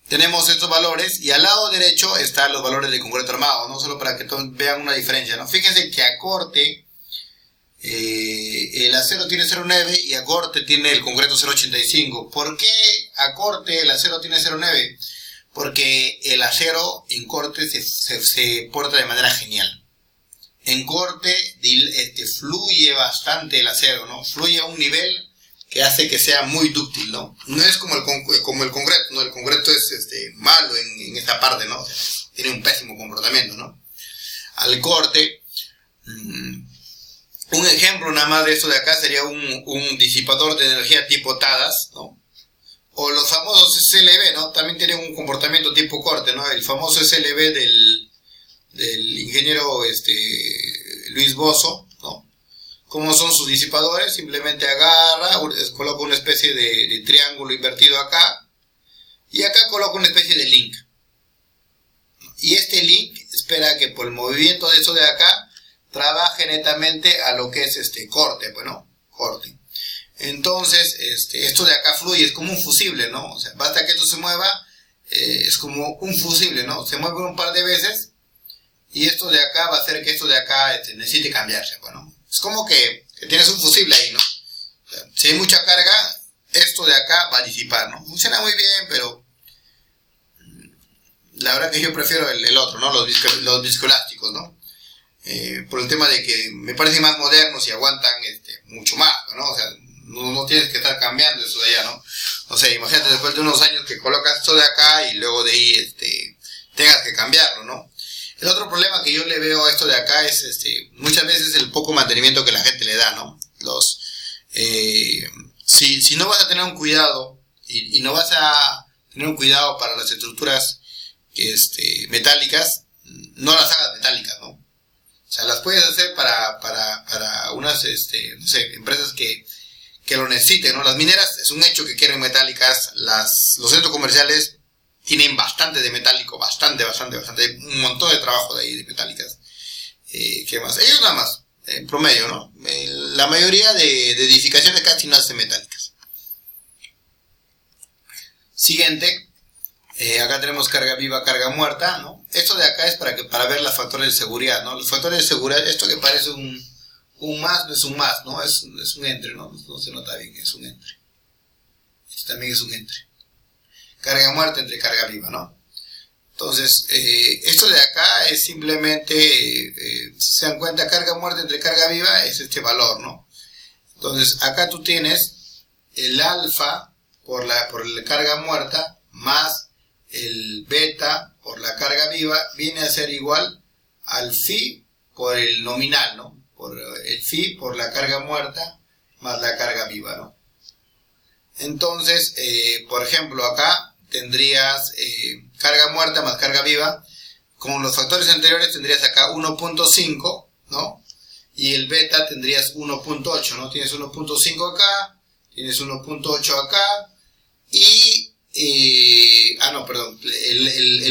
Tenemos estos valores y al lado derecho están los valores de concreto armado, no solo para que todos vean una diferencia, ¿no? Fíjense que a corte el acero tiene 0,9 y a corte tiene el concreto 0,85. ¿Por qué a corte el acero tiene 0,9? Porque el acero en corte se porta de manera genial. En corte fluye bastante el acero, ¿no? Fluye a un nivel que hace que sea muy dúctil, ¿no? No es como el concreto, ¿no? El concreto es malo en esta parte, ¿no? O sea, tiene un pésimo comportamiento, ¿no? Al corte, un ejemplo nada más de esto de acá sería un disipador de energía tipo TADAS, ¿no? O los famosos SLB, ¿no? También tienen un comportamiento tipo corte, ¿no? El famoso SLB del ingeniero Luis Bozo, ¿no? ¿Cómo son sus disipadores? Simplemente agarra, coloca una especie de triángulo invertido acá y acá coloca una especie de link. Y este link espera que por el movimiento de eso de acá trabaje netamente a lo que es corte, pues, ¿no? Corte. Entonces, esto de acá fluye, es como un fusible, ¿no? O sea, basta que esto se mueva, es como un fusible, ¿no? Se mueve un par de veces y esto de acá va a hacer que esto de acá necesite cambiarse, pues, ¿no? Es como que tienes un fusible ahí, ¿no? O sea, si hay mucha carga, esto de acá va a disipar, ¿no? Funciona muy bien, pero la verdad que yo prefiero el otro, ¿no? Los viscoelásticos, ¿no? Por el tema de que me parecen más modernos y aguantan mucho más, ¿no? O sea, no tienes que estar cambiando eso de allá, ¿no? O sea, imagínate después de unos años que colocas esto de acá y luego de ahí tengas que cambiarlo, ¿no? El otro problema que yo le veo a esto de acá es muchas veces el poco mantenimiento que la gente le da, ¿no? Si no vas a tener un cuidado y no vas a tener un cuidado para las estructuras metálicas, no las hagas metálicas, ¿no? O sea, las puedes hacer para unas no sé, empresas que lo necesiten, ¿no? Las mineras es un hecho que quieren metálicas, los centros comerciales tienen bastante de metálico, bastante, un montón de trabajo de ahí de metálicas. ¿Qué más? Ellos nada más, en promedio, ¿no? La mayoría de edificaciones casi no hacen metálicas. Siguiente, acá tenemos carga viva, carga muerta, ¿no? Esto de acá es para ver los factores de seguridad, ¿no? Los factores de seguridad, esto que parece un más, no es un más, ¿no? Es un entre, ¿no? No se nota bien, es un entre. Este también es un entre. Carga muerta entre carga viva, ¿no? Entonces, esto de acá es simplemente, si se dan cuenta, carga muerta entre carga viva es este valor, ¿no? Entonces, acá tú tienes el alfa por la carga muerta más el beta por la carga viva viene a ser igual al phi por el nominal, ¿no? Por el phi por la carga muerta más la carga viva, ¿no? Entonces, por ejemplo, acá tendrías carga muerta más carga viva. Con los factores anteriores tendrías acá 1.5, ¿no? Y el beta tendrías 1.8, ¿no? Tienes 1.5 acá, tienes 1.8 acá, y... el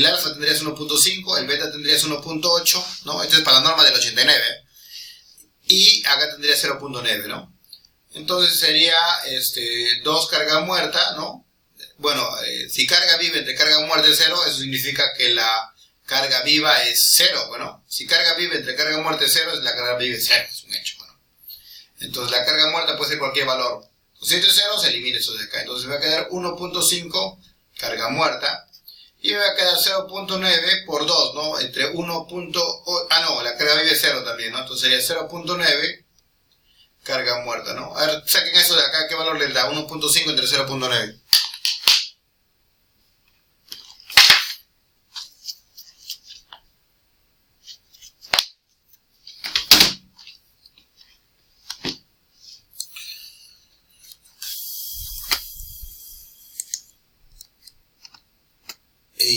alfa tendrías 1.5, el beta tendrías 1.8, ¿no? Esto es para la norma del 89. Y acá tendrías 0.9, ¿no? Entonces sería 2 carga muerta, ¿no? Bueno, si carga viva entre carga muerta es 0, eso significa que la carga viva es 0, bueno. Si carga viva entre carga muerta es 0, la carga viva es 0, es un hecho, bueno. Entonces la carga muerta puede ser cualquier valor. Si esto es 0, se elimina eso de acá. Entonces me va a quedar 1.5 carga muerta. Y me va a quedar 0.9 por 2, ¿no? Entre 1.8... Ah, no, la carga viva es 0 también, ¿no? Entonces sería 0.9 carga muerta, ¿no? A ver, saquen eso de acá. ¿Qué valor les da? 1.5 entre 0.9.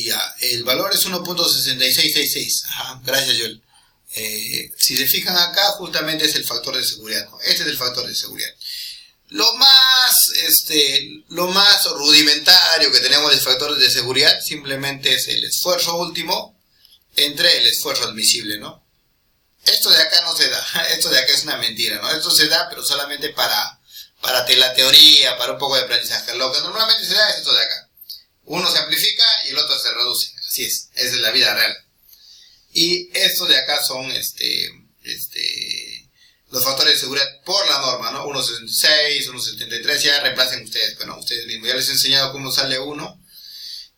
Ya, el valor es 1.6666. Ajá, gracias, Joel. Si se fijan acá, justamente es el factor de seguridad, ¿no? Este es el factor de seguridad. Lo más rudimentario que tenemos de factores de seguridad simplemente es el esfuerzo último entre el esfuerzo admisible, ¿no? Esto de acá no se da, esto de acá es una mentira, ¿no? Esto se da, pero solamente para la teoría, para un poco de aprendizaje. Lo que normalmente se da es esto de acá. Uno se amplifica y el otro se reduce. Así es, esa es la vida real. Y estos de acá son los factores de seguridad por la norma, ¿no? 1.66, 1.73, ya reemplacen ustedes, bueno, ustedes mismos. Ya les he enseñado cómo sale uno.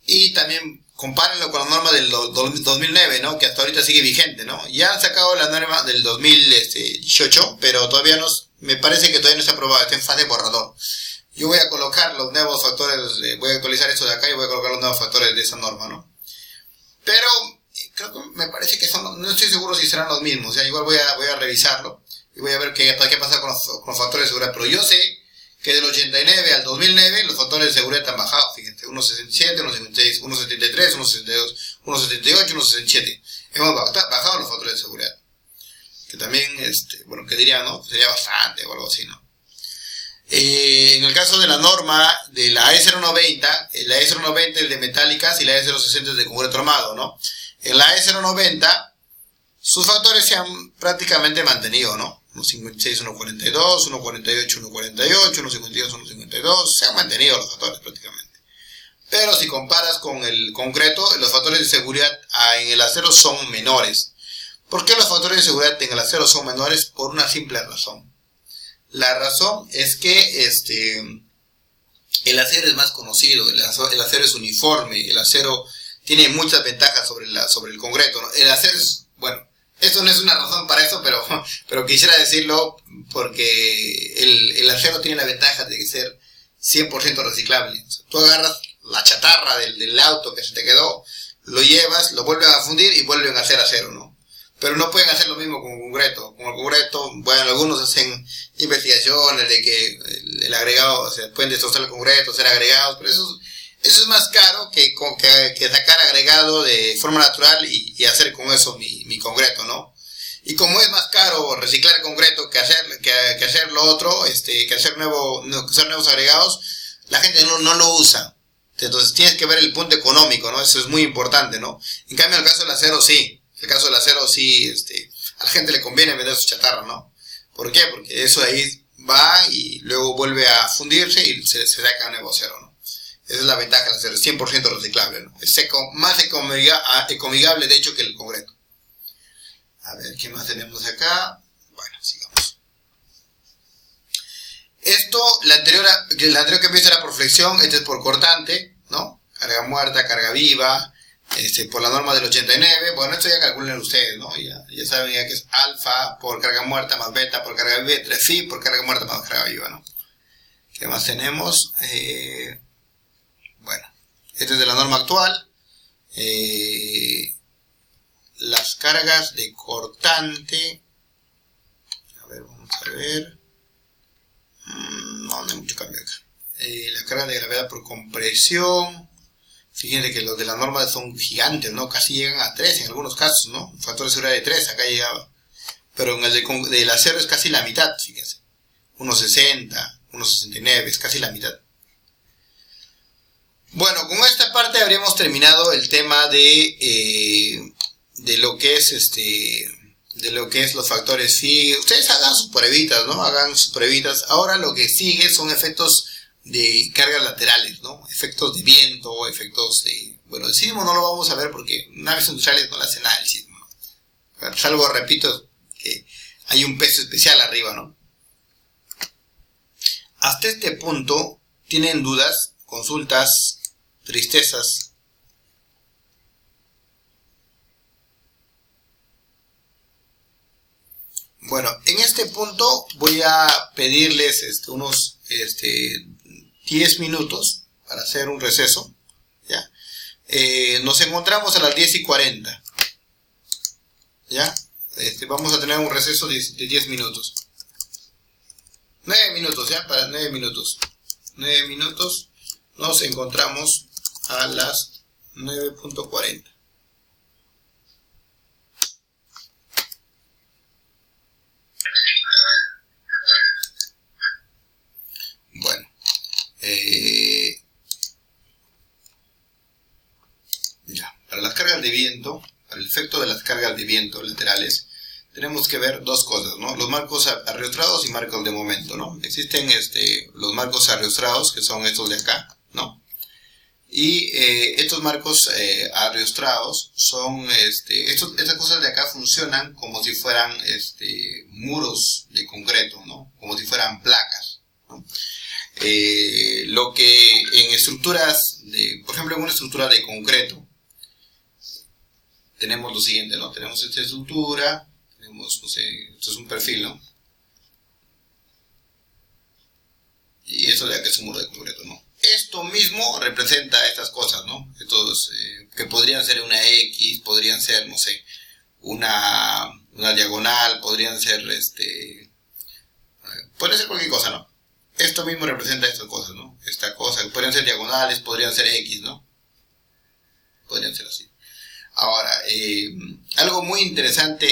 Y también compárenlo con la norma del 2009, ¿no? Que hasta ahorita sigue vigente, ¿no? Ya han sacado la norma del 2018, pero todavía no, me parece que todavía no está aprobada, está en fase de borrador. Yo voy a colocar los nuevos factores, voy a actualizar esto de acá y voy a colocar los nuevos factores de esa norma, ¿no? Pero creo que me parece que son, no estoy seguro si serán los mismos, o sea, igual voy a revisarlo y voy a ver qué pasa con los factores de seguridad. Pero yo sé que del 89 al 2009 los factores de seguridad han bajado, fíjense, 1.67, 1.76, 1.73, 1.72, 1.78, 1.67. Hemos bajado los factores de seguridad. Que también, bueno, que diría, ¿no? Sería bastante o algo así, ¿no? En el caso de la norma de la E090, la E090 es de metálicas y la E060 es de concreto armado, ¿no? En la E090 sus factores se han prácticamente mantenido, ¿no? 1.56, 1.42, 1.48, 1.48, 1.52, 1.52, se han mantenido los factores prácticamente. Pero si comparas con el concreto, los factores de seguridad en el acero son menores. ¿Por qué los factores de seguridad en el acero son menores? Por una simple razón. La razón es que el acero es más conocido, el acero es uniforme, el acero tiene muchas ventajas sobre el concreto, ¿no? El acero es, bueno, esto no es una razón para eso, pero quisiera decirlo porque el acero tiene la ventaja de ser 100% reciclable. O sea, tú agarras la chatarra del auto que se te quedó, lo llevas, lo vuelven a fundir y vuelven a hacer acero, ¿no? Pero no pueden hacer lo mismo con concreto. Con el concreto, bueno, algunos hacen investigaciones de que el agregado, o sea, pueden destrozar el concreto, hacer agregados, pero eso es más caro que sacar agregado de forma natural y hacer con eso mi concreto, ¿no? Y como es más caro reciclar concreto que hacer lo otro, que hacer nuevos agregados, la gente no lo usa. Entonces tienes que ver el punto económico, ¿no? Eso es muy importante, ¿no? En cambio, en el caso del acero sí. En el caso del acero sí, a la gente le conviene vender su chatarra, ¿no? ¿Por qué? Porque eso de ahí va y luego vuelve a fundirse y se saca nuevo acero, ¿no? Esa es la ventaja del acero, es 100% reciclable, ¿no? Es más ecomigable, de hecho, que el concreto. A ver, ¿qué más tenemos acá? Bueno, sigamos. Esto, la anterior que empieza era por flexión, este es por cortante, ¿no? Carga muerta, carga viva, por la norma del 89, bueno, esto ya calculen ustedes, ¿no? Ya saben ya que es alfa por carga muerta más beta por carga viva, entre phi por carga muerta más carga viva, ¿no? ¿Qué más tenemos? Bueno, este es de la norma actual. Las cargas de cortante, a ver, vamos a ver, no hay mucho cambio acá. Las cargas de gravedad por compresión, fíjense que los de la norma son gigantes, ¿no? Casi llegan a 3 en algunos casos, ¿no? Un factor de seguridad de 3, acá llegaba. Pero en el del acero es casi la mitad, fíjense. 1.60, 1.69, es casi la mitad. Bueno, con esta parte habríamos terminado el tema de lo que es los factores phi. Ustedes hagan sus pruebitas, ¿no? Hagan sus pruebitas. Ahora lo que sigue son efectos de cargas laterales, ¿no? Efectos de viento, efectos de... Bueno, el sismo no lo vamos a ver porque naves industriales no le hacen nada el sismo, ¿no? Salvo, repito, que hay un peso especial arriba, ¿no? Hasta este punto, ¿tienen dudas, consultas, tristezas? Bueno, en este punto voy a pedirles unos 10 minutos para hacer un receso, ¿ya? Nos encontramos a las 10:40, ¿ya? Vamos a tener un receso de 10 minutos. 9 minutos, ¿ya? Para 9 minutos. 9 minutos. Nos encontramos a las 9:40. Bueno. Ya. Para las cargas de viento, para el efecto de las cargas de viento laterales, tenemos que ver dos cosas, ¿no? Los marcos arriostrados y marcos de momento, ¿no? Existen los marcos arriostrados, que son estos de acá, ¿no? Y estos marcos arriostrados son, estas cosas de acá funcionan como si fueran muros de concreto, ¿no? Como si fueran placas, ¿no? Lo que en estructuras, por ejemplo, en una estructura de concreto, tenemos lo siguiente, ¿no? Tenemos esta estructura, tenemos, no sé, esto es un perfil, ¿no? Y esto de acá es un muro de concreto, ¿no? Esto mismo representa estas cosas, ¿no? Estos que podrían ser una X, podrían ser, no sé, una diagonal, podrían ser, puede ser cualquier cosa, ¿no? Esto mismo representa estas cosas, ¿no? Esta cosa, podrían ser diagonales, podrían ser X, ¿no? Podrían ser así. Ahora, algo muy interesante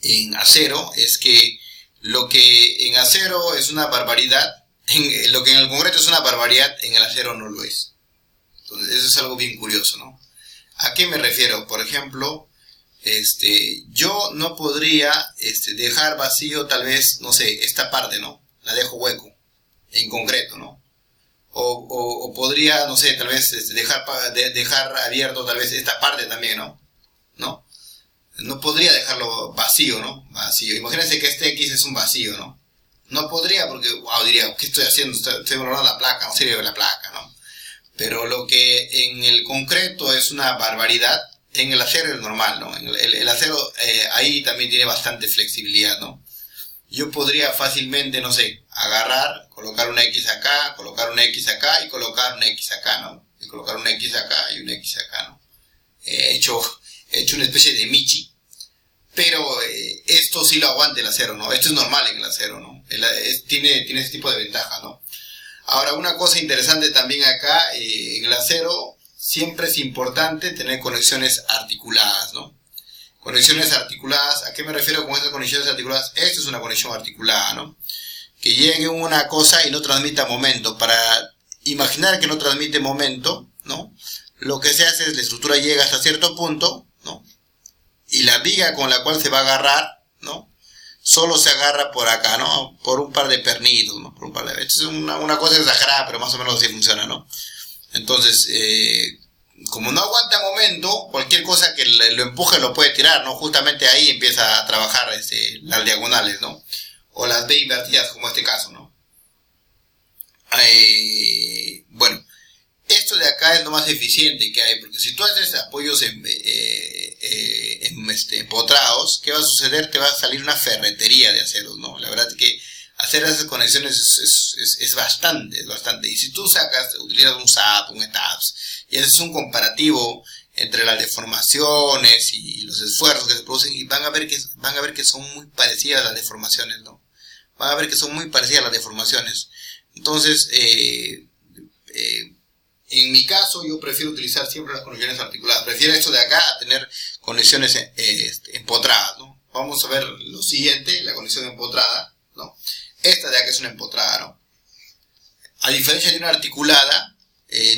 en acero es que lo que en acero es una barbaridad, lo que en el concreto es una barbaridad, en el acero no lo es. Entonces, eso es algo bien curioso, ¿no? ¿A qué me refiero? Por ejemplo, yo no podría dejar vacío tal vez, no sé, esta parte, ¿no? La dejo hueco, en concreto, ¿no? O podría, no sé, tal vez dejar abierto tal vez esta parte también, ¿no? No podría dejarlo vacío, ¿no? Vacío. Imagínense que este X es un vacío, ¿no? No podría porque, wow, diría, ¿qué estoy haciendo? Estoy borrando la placa, no sirve la placa, ¿no? Pero lo que en el concreto es una barbaridad, en el acero es normal, ¿no? El acero ahí también tiene bastante flexibilidad, ¿no? Yo podría fácilmente, no sé, agarrar, colocar una X acá, colocar una X acá y colocar una X acá, ¿no? Y colocar una X acá y una X acá, ¿no? He hecho una especie de michi, pero esto sí lo aguanta el acero, ¿no? Esto es normal en el acero, ¿no? Tiene ese tipo de ventaja, ¿no? Ahora, una cosa interesante también acá, en el acero siempre es importante tener conexiones articuladas, ¿no? Conexiones articuladas, ¿a qué me refiero con estas conexiones articuladas? Esta es una conexión articulada, ¿no? Que llegue una cosa y no transmita momento. Para imaginar que no transmite momento, ¿no? Lo que se hace es la estructura llega hasta cierto punto, ¿no? Y la viga con la cual se va a agarrar, ¿no? Solo se agarra por acá, ¿no? Por un par de pernitos, ¿no? Por un par de... Esto es una cosa exagerada, pero más o menos así funciona, ¿no? Entonces, como no aguanta momento, cualquier cosa que lo empuje lo puede tirar, ¿no? Justamente ahí empieza a trabajar las diagonales, ¿no? O las B invertidas, como este caso, ¿no? Bueno, esto de acá es lo más eficiente que hay, porque si tú haces apoyos empotrados, ¿qué va a suceder? Te va a salir una ferretería de aceros, ¿no? La verdad es que hacer esas conexiones es bastante. Y si tú utilizas un SAP, un STAPS, y haces un comparativo entre las deformaciones y los esfuerzos que se producen, y van a ver que son muy parecidas las deformaciones, ¿no? Van a ver que son muy parecidas las deformaciones. Entonces, en mi caso, yo prefiero utilizar siempre las conexiones articuladas. Prefiero esto de acá a tener conexiones empotradas, ¿no? Vamos a ver lo siguiente, la conexión empotrada, ¿no? Esta de acá es una empotrada, ¿no? A diferencia de una articulada,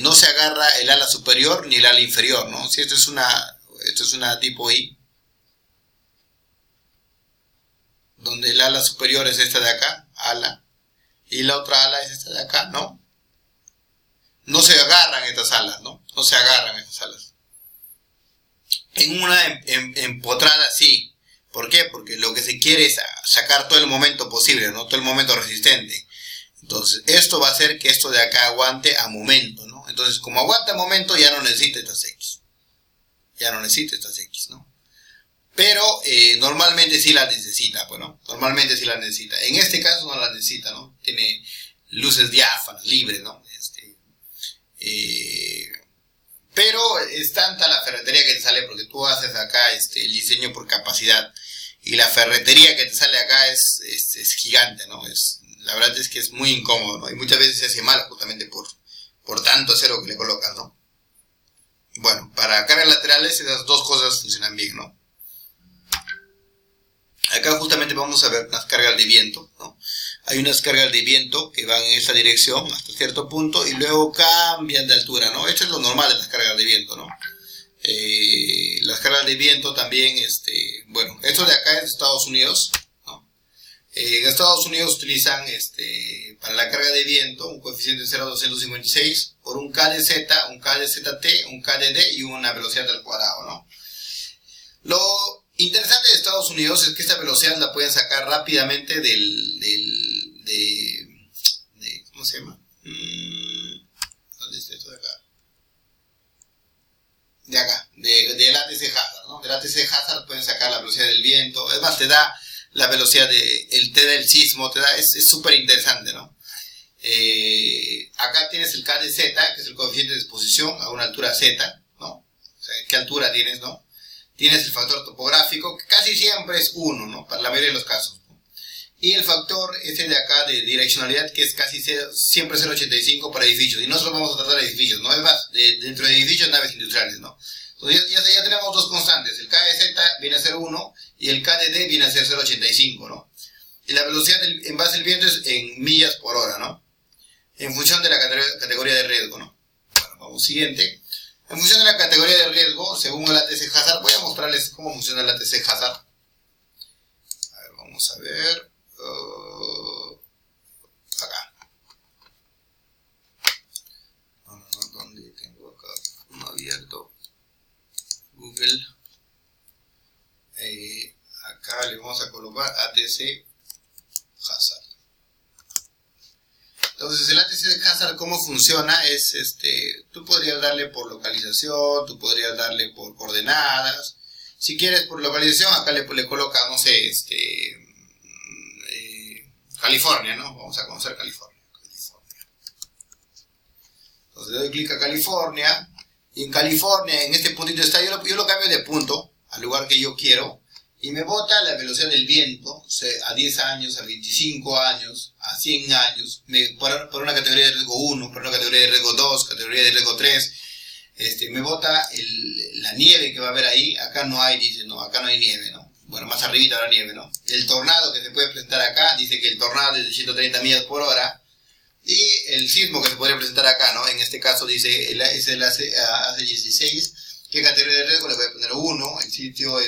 no se agarra el ala superior ni el ala inferior, ¿no? Si esto es una tipo I, donde el ala superior es esta de acá, ala, y la otra ala es esta de acá, ¿no? No se agarran estas alas, ¿no? No se agarran estas alas. En una empotrada sí. ¿Por qué? Porque lo que se quiere es sacar todo el momento posible, ¿no? Todo el momento resistente. Entonces, esto va a hacer que esto de acá aguante a momento, ¿no? Entonces, como aguanta a momento, ya no necesita estas X. Ya no necesita estas X, ¿no? Pero normalmente sí las necesita, pues, ¿no? Normalmente sí las necesita. En este caso no las necesita, ¿no? Tiene luces diáfanas, libres, ¿no? Pero es tanta la ferretería que te sale, porque tú haces acá el diseño por capacidad, y la ferretería que te sale acá es gigante, ¿no? La verdad es que es muy incómodo, ¿no? Y muchas veces se hace mal justamente por tanto acero que le colocas, ¿no? Bueno, para cargas laterales esas dos cosas funcionan bien, ¿no? Acá justamente vamos a ver unas cargas de viento, ¿no? Hay unas cargas de viento que van en esa dirección hasta cierto punto y luego cambian de altura, ¿no? Esto es lo normal de las cargas de viento, ¿no? Las cargas de viento también, bueno, esto de acá es de Estados Unidos, ¿no? En Estados Unidos utilizan para la carga de viento un coeficiente 0.256 por un KdZ, un KdZt, un KdD y una velocidad al cuadrado, ¿no? Lo interesante de Estados Unidos es que esta velocidad la pueden sacar rápidamente ¿cómo se llama? ¿Dónde está esto de acá? De acá, del ATC Hazard, ¿no? Del ATC Hazard pueden sacar la velocidad del viento, es más, te da la velocidad te da el sismo, es súper interesante, ¿no? Acá tienes el KdZ, que es el coeficiente de exposición a una altura Z, ¿no? O sea, ¿qué altura tienes, no? Tienes el factor topográfico, que casi siempre es 1, ¿no? Para la mayoría de los casos, ¿no? Y el factor este de acá de direccionalidad, que es casi siempre 0.85 para edificios. Y no solo vamos a tratar de edificios, ¿no? Es más, dentro de edificios, naves industriales, ¿no? Entonces ya tenemos dos constantes. El KdZ viene a ser 1 y el KdD viene a ser 0.85, ¿no? Y la velocidad en base al viento es en millas por hora, ¿no? En función de la categoría de riesgo, ¿no? Bueno, vamos siguiente. En función de la categoría de riesgo, según el ATC Hazard, voy a mostrarles cómo funciona el ATC Hazard. A ver, vamos a ver. Acá. No, ¿dónde tengo acá? Uno abierto. Google. Acá le vamos a colocar ATC Hazard. Entonces el ATC Hazard, ¿cómo funciona? Es tú podrías darle por localización, tú podrías darle por coordenadas. Si quieres por localización, acá le coloca, no sé, California, ¿no? Vamos a conocer California. Entonces le doy clic a California, y en California, en este puntito está, yo lo cambio de punto al lugar que yo quiero, y me bota la velocidad del viento, o sea, a 10 años, a 25 años, a 100 años, por una categoría de riesgo 1, por una categoría de riesgo 2, categoría de riesgo 3, me bota la nieve que va a haber ahí. Acá no hay, dice, no, acá no hay nieve, ¿no? Bueno, más arribita habrá nieve, ¿no? El tornado que se puede presentar acá, dice que el tornado es de 130 millas por hora, y el sismo que se podría presentar acá, ¿no? En este caso dice, es el AC16, ¿qué categoría de riesgo? Le voy a poner 1, el sitio,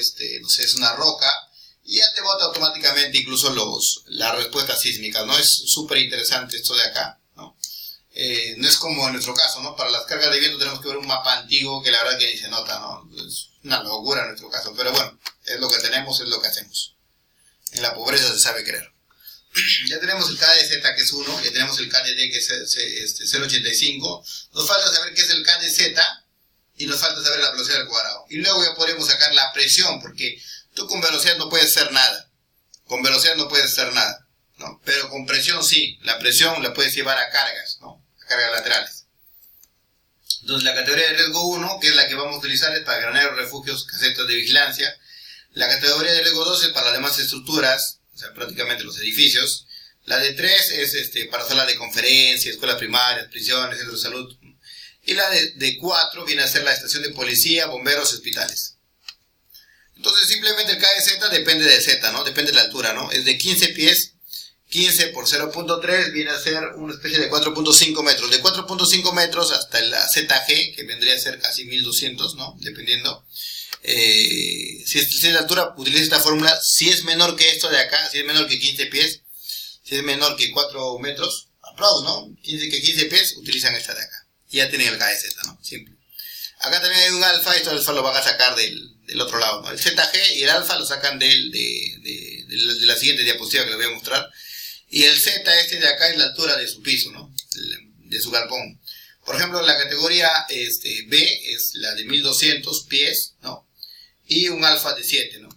no sé, es una roca, y ya te bota automáticamente incluso las respuestas sísmicas, ¿no? Es súper interesante esto de acá, ¿no? No es como en nuestro caso, ¿no? Para las cargas de viento tenemos que ver un mapa antiguo que la verdad que ni se nota, ¿no? Es una locura en nuestro caso, pero bueno, es lo que tenemos, es lo que hacemos. En la pobreza se sabe querer. Ya tenemos el KdZ que es 1, ya tenemos el KdD que es 0.85, nos falta saber qué es el KdZ, y nos falta saber la velocidad al cuadrado. Y luego ya podremos sacar la presión, porque tú con velocidad no puedes hacer nada. Con velocidad no puedes hacer nada, ¿no? Pero con presión sí, la presión la puedes llevar a cargas, ¿no? A cargas laterales. Entonces la categoría de riesgo 1, que es la que vamos a utilizar, es para graneros, refugios, casetas de vigilancia. La categoría de riesgo 2 es para las demás estructuras, o sea, prácticamente los edificios. La de 3 es para salas de conferencias, escuelas primarias, prisiones, centros de salud. Y la de 4 viene a ser la estación de policía, bomberos y hospitales. Entonces simplemente el KZ depende de Z, ¿no? Depende de la altura, ¿no? Es de 15 pies, 15 por 0.3 viene a ser una especie de 4.5 metros. De 4.5 metros hasta la ZG, que vendría a ser casi 1200, ¿no? Dependiendo. Si es la altura, utiliza esta fórmula. Si es menor que esto de acá, si es menor que 15 pies, si es menor que 4 metros, aplausos, ¿no? 15 pies, utilizan esta de acá. Y ya tienen el KZ, ¿no? Simple. Acá también hay un alfa, esto alfa lo van a sacar del otro lado, ¿no? El ZG y el alfa lo sacan de la siguiente diapositiva que les voy a mostrar. Y el Z de acá es la altura de su piso, ¿no? De su galpón. Por ejemplo, la categoría B es la de 1200 pies, ¿no? Y un alfa de 7, ¿no?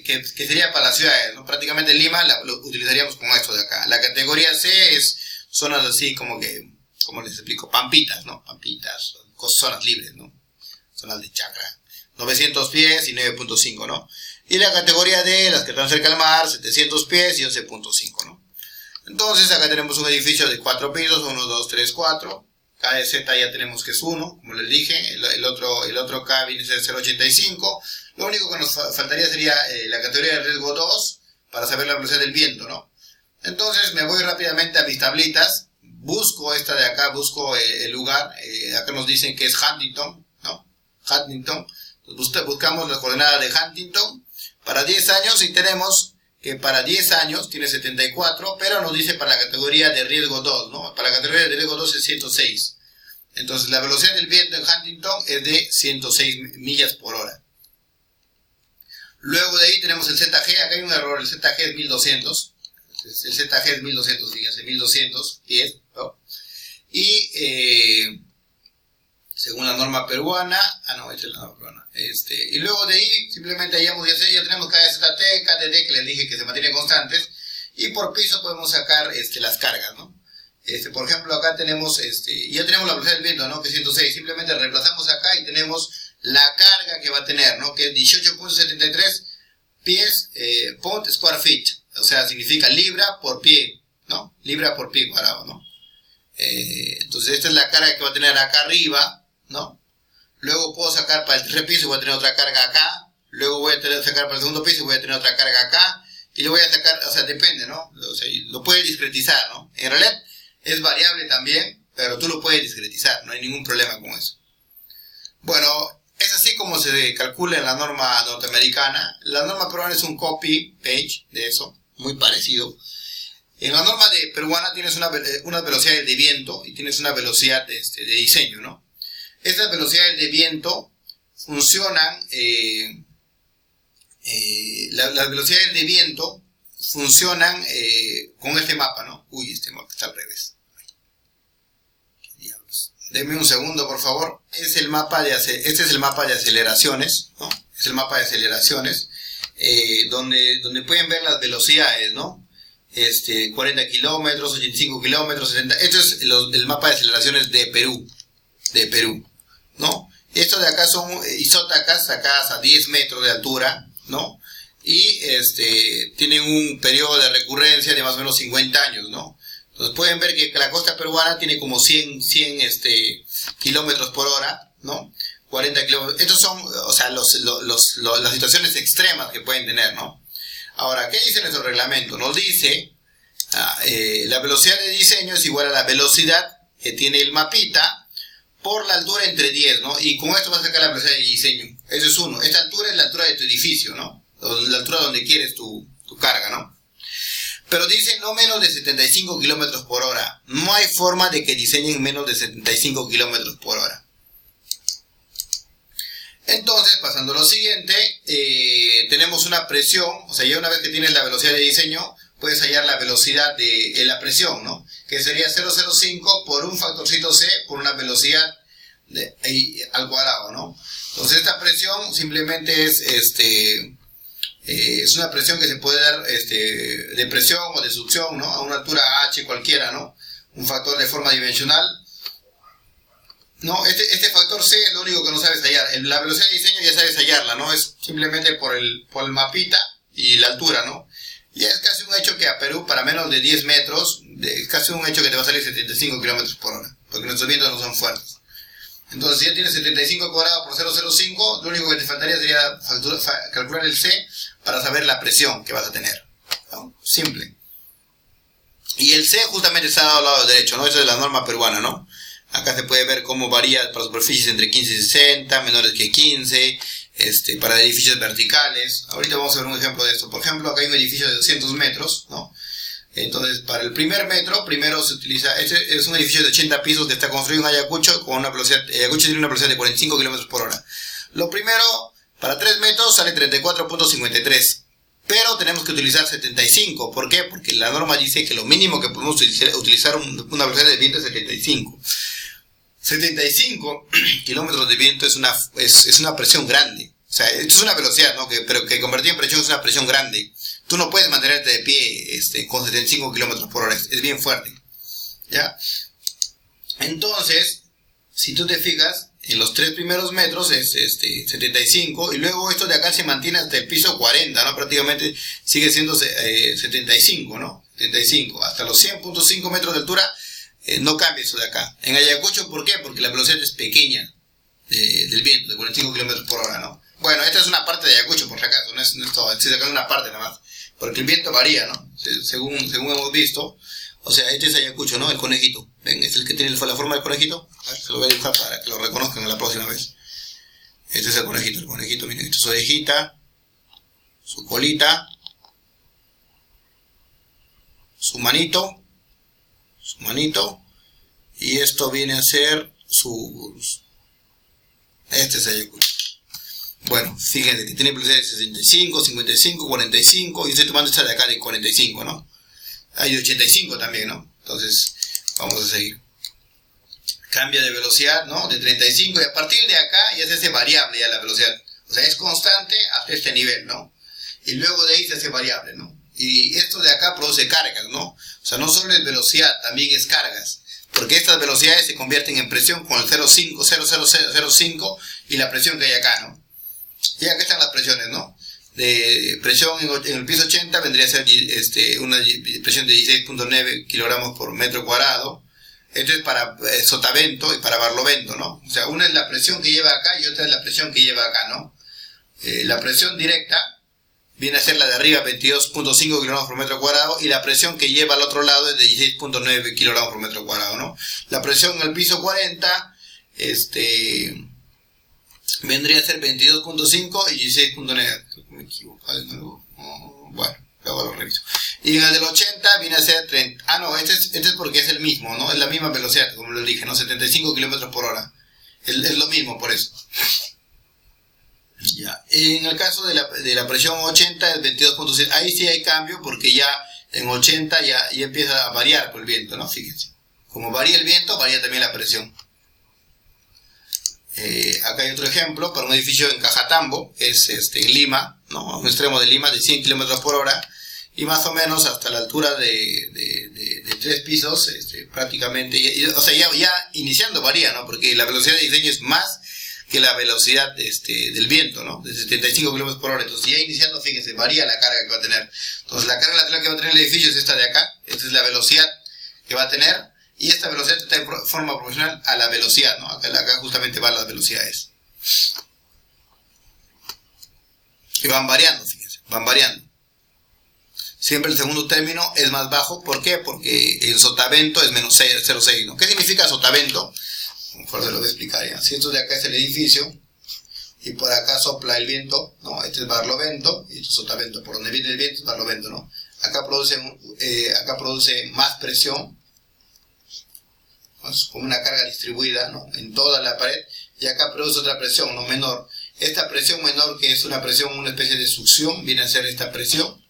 Que sería para las ciudades, ¿no? Prácticamente en Lima lo utilizaríamos con esto de acá. La categoría C es zonas así como que, ¿cómo les explico? Pampitas, ¿no? Pampitas, zonas libres, ¿no? Zonas de chacra. 900 pies y 9.5, ¿no? Y la categoría D, las que están cerca del mar, 700 pies y 11.5, ¿no? Entonces acá tenemos un edificio de 4 pisos, 1, 2, 3, 4. KZ ya tenemos que es 1, como les dije. El otro K viene a ser 0.85. Lo único que nos faltaría sería la categoría de riesgo 2 para saber la velocidad del viento, ¿no? Entonces me voy rápidamente a mis tablitas. Busco esta de acá, busco el lugar. Acá nos dicen que es Huntington, ¿no? Huntington. Buscamos las coordenadas de Huntington para 10 años y tenemos que para 10 años tiene 74, pero nos dice para la categoría de riesgo 2, ¿no? Para la categoría de riesgo 2 es 106. Entonces la velocidad del viento en Huntington es de 106 millas por hora. Luego de ahí tenemos el ZG, acá hay un error, el ZG es 1200. El ZG es 1200, fíjense, 1200 pies, ¿no? Y según la norma peruana, esta es la norma peruana. Y luego de ahí, simplemente ya tenemos KZT, KTD, que les dije que se mantienen constantes, y por piso podemos sacar las cargas, ¿no? Por ejemplo, acá tenemos, ya tenemos la velocidad del viento, ¿no? Que es 106, simplemente reemplazamos acá y tenemos la carga que va a tener, ¿no? Que es 18.73 pies, point square feet, o sea, significa libra por pie, ¿no? Libra por pie cuadrado, ¿no? Entonces esta es la carga que va a tener acá arriba, ¿no? Luego puedo sacar para el tercer piso y voy a tener otra carga acá. Luego voy a sacar para el segundo piso y voy a tener otra carga acá. Y le voy a sacar, o sea, depende, ¿no? O sea, lo puedes discretizar, ¿no? En realidad es variable también, pero tú lo puedes discretizar, no hay ningún problema con eso. Bueno, es así como se calcula en la norma norteamericana. La norma peruana es un copy page de eso, muy parecido. En la norma peruana tienes unas velocidades de viento y tienes una velocidad de diseño, ¿no? Estas velocidades de viento funcionan, las velocidades de viento funcionan con este mapa, ¿no? Uy, este mapa está al revés. ¿Qué diablos? Denme un segundo, por favor. Este es el mapa de aceleraciones, ¿no? Es el mapa de aceleraciones, donde pueden ver las velocidades, ¿no? 40 kilómetros, 85 kilómetros, 70. Esto es el mapa de aceleraciones de Perú, ¿no? Estos de acá son isótacas sacadas a 10 metros de altura, ¿no? Y tienen un periodo de recurrencia de más o menos 50 años, ¿no? Entonces pueden ver que la costa peruana tiene como 100 kilómetros por hora, ¿no? 40 kilómetros. Estos son, o sea, las situaciones extremas que pueden tener, ¿no? Ahora, ¿qué dice nuestro reglamento? Nos dice la velocidad de diseño es igual a la velocidad que tiene el mapita por la altura entre 10, ¿no? Y con esto vas a sacar la velocidad de diseño. Eso es uno. Esta altura es la altura de tu edificio, ¿no? La altura donde quieres tu carga, ¿no? Pero dice no menos de 75 kilómetros por hora. No hay forma de que diseñen menos de 75 kilómetros por hora. Entonces, pasando a lo siguiente, tenemos una presión, o sea, ya una vez que tienes la velocidad de diseño, puedes hallar la velocidad de la presión, ¿no? Que sería 0,05 por un factorcito C por una velocidad al cuadrado, ¿no? Entonces esta presión simplemente es es una presión que se puede dar de presión o de succión, ¿no? A una altura H cualquiera, ¿no? Un factor de forma dimensional. No, este factor C es lo único que no sabes hallar. La velocidad de diseño ya sabes hallarla, ¿no? Es simplemente por el mapita y la altura, ¿no? Y es casi un hecho que a Perú, para menos de 10 metros, es casi un hecho que te va a salir 75 kilómetros por hora, porque nuestros vientos no son fuertes. Entonces, si ya tienes 75 cuadrado por 0,05, lo único que te faltaría sería calcular el C para saber la presión que vas a tener, ¿no? Simple. Y el C justamente está al lado derecho, ¿no? Esa es la norma peruana, ¿no? Acá se puede ver cómo varía para superficies entre 15 y 60, menores que 15, para edificios verticales. Ahorita vamos a ver un ejemplo de esto. Por ejemplo, acá hay un edificio de 200 metros, ¿no? Entonces, para el primer metro, primero se utiliza, este es un edificio de 80 pisos que está construido en Ayacucho, con una velocidad, Ayacucho tiene una velocidad de 45 km por hora. Lo primero, para 3 metros sale 34.53. Pero tenemos que utilizar 75. ¿Por qué? Porque la norma dice que lo mínimo que podemos utilizar una velocidad de viento es 75. 75 kilómetros de viento es una presión grande. O sea, esto es una velocidad, ¿no? Pero que convertida en presión es una presión grande. Tú no puedes mantenerte de pie con 75 kilómetros por hora. Es bien fuerte, ¿ya? Entonces, si tú te fijas, en los 3 primeros metros es 75, y luego esto de acá se mantiene hasta el piso 40, ¿no? Prácticamente sigue siendo 75, ¿no? 75. Hasta los 100.5 metros de altura no cambia eso de acá. En Ayacucho, ¿por qué? Porque la velocidad es pequeña del viento, de 45 kilómetros por hora, ¿no? Bueno, esta es una parte de Ayacucho, por si acaso, no es todo, es acá una parte nada más. Porque el viento varía, ¿no? Según hemos visto. O sea, este es Ayacucho, ¿no? El conejito. ¿Ven? Es el que tiene la forma del conejito. A ver, se lo voy a dibujar para que lo reconozcan la próxima vez. Este es el conejito. El conejito, miren, esto es su orejita, su colita, su manito, y esto viene a ser este es Ayacucho. Bueno, fíjense que tiene velocidad de 65, 55, 45, y estoy tomando esta de acá de 45, ¿no? Hay de 85 también, ¿no? Entonces, vamos a seguir. Cambia de velocidad, ¿no? De 35, y a partir de acá ya se hace variable ya la velocidad. O sea, es constante hasta este nivel, ¿no? Y luego de ahí se hace variable, ¿no? Y esto de acá produce cargas, ¿no? O sea, no solo es velocidad, también es cargas. Porque estas velocidades se convierten en presión con el 0,05 y la presión que hay acá, ¿no? Y acá están las presiones, ¿no? De presión en el piso 80 vendría a ser una presión de 16.9 kilogramos por metro cuadrado. Esto es para sotavento y para barlovento, ¿no? O sea, una es la presión que lleva acá y otra es la presión que lleva acá, ¿no? La presión directa viene a ser la de arriba, 22.5 kilogramos por metro cuadrado, y la presión que lleva al otro lado es de 16.9 kilogramos por metro cuadrado, ¿no? La presión en el piso 40, vendría a ser 22.5 y 16.9. Me equivoco de nuevo. Bueno, luego lo reviso. Y en el del 80 viene a ser 30. Ah, no, este es porque es el mismo, ¿no? Es la misma velocidad, como lo dije, ¿no? 75 kilómetros por hora. Es lo mismo, por eso. Ya. En el caso de la presión 80 es 22.6. Ahí sí hay cambio porque ya en 80 ya empieza a variar por el viento, ¿no? Fíjense. Como varía el viento, varía también la presión. Acá hay otro ejemplo para un edificio en Cajatambo, es en Lima, ¿no? A un extremo de Lima, de 100 kilómetros por hora, y más o menos hasta la altura de 3 pisos, prácticamente, o sea, ya iniciando varía, ¿no? Porque la velocidad de diseño es más que la velocidad del viento, ¿no? De 75 kilómetros por hora. Entonces, ya iniciando, fíjense, varía la carga que va a tener. Entonces, la carga lateral que va a tener el edificio es esta de acá, esta es la velocidad que va a tener. Y esta velocidad está en forma proporcional a la velocidad, ¿no? Acá justamente van las velocidades. Y van variando, fíjense, van variando. Siempre el segundo término es más bajo. ¿Por qué? Porque el sotavento es menos 0,6, ¿no? ¿Qué significa sotavento? Mejor se lo voy a explicar ya. Si esto de acá es el edificio, y por acá sopla el viento, ¿no? Este es barlovento, y esto es sotavento. Por donde viene el viento es barlovento, ¿no? Acá produce más presión, como una carga distribuida, ¿no? En toda la pared, y acá produce otra presión, ¿no? Menor. Esta presión menor, que es una especie de succión, viene a ser esta presión,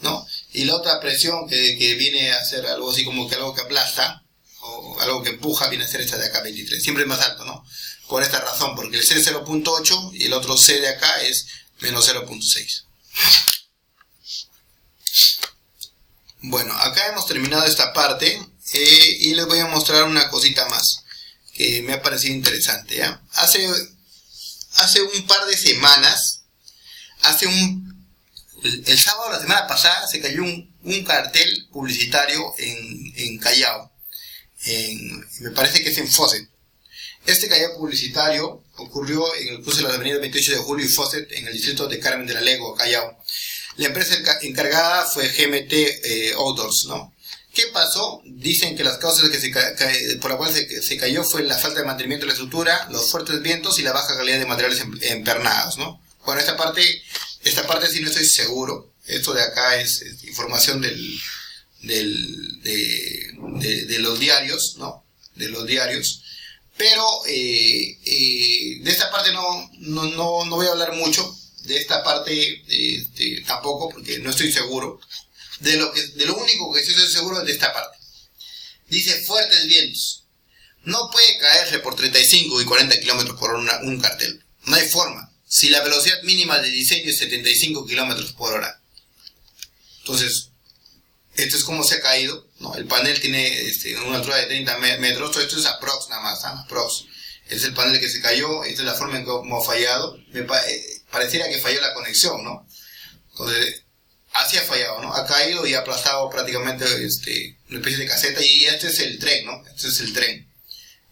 ¿no? Y la otra presión que viene a ser algo así como que algo que aplasta, o algo que empuja, viene a ser esta de acá, 23. Siempre es más alto, ¿no? Por esta razón, porque el C es 0.8 y el otro C de acá es menos 0.6. Bueno, acá hemos terminado esta parte y les voy a mostrar una cosita más que me ha parecido interesante, ¿ya? Hace un par de semanas, el sábado de la semana pasada se cayó un cartel publicitario en Callao, me parece que es en Fawcett. Este cartel publicitario ocurrió en el cruce de las avenidas 28 de Julio y Fawcett en el distrito de Carmen de la Legua, Callao. La empresa encargada fue GMT Outdoors, ¿no? ¿Qué pasó? Dicen que las causas por las cuales se cayó fue la falta de mantenimiento de la estructura, los fuertes vientos y la baja calidad de materiales empernados, ¿no? Bueno, esta parte sí no estoy seguro. Esto de acá es información de los diarios, ¿no? De los diarios. Pero de esta parte no voy a hablar mucho. De esta parte tampoco, porque no estoy seguro. De lo único que sí estoy seguro es de esta parte. Dice fuertes vientos. No puede caerse por 35 y 40 kilómetros por hora un cartel. No hay forma. Si la velocidad mínima de diseño es 75 kilómetros por hora. Entonces, esto es como se ha caído, ¿no? El panel tiene una altura de 30 metros. Todo esto es aprox nada más, aprox. Este es el panel que se cayó. Esta es la forma en cómo ha fallado. Pareciera que falló la conexión, ¿no? Entonces, así ha fallado, ¿no? Ha caído y ha aplastado prácticamente una especie de caseta, y este es el tren, ¿no? Este es el tren.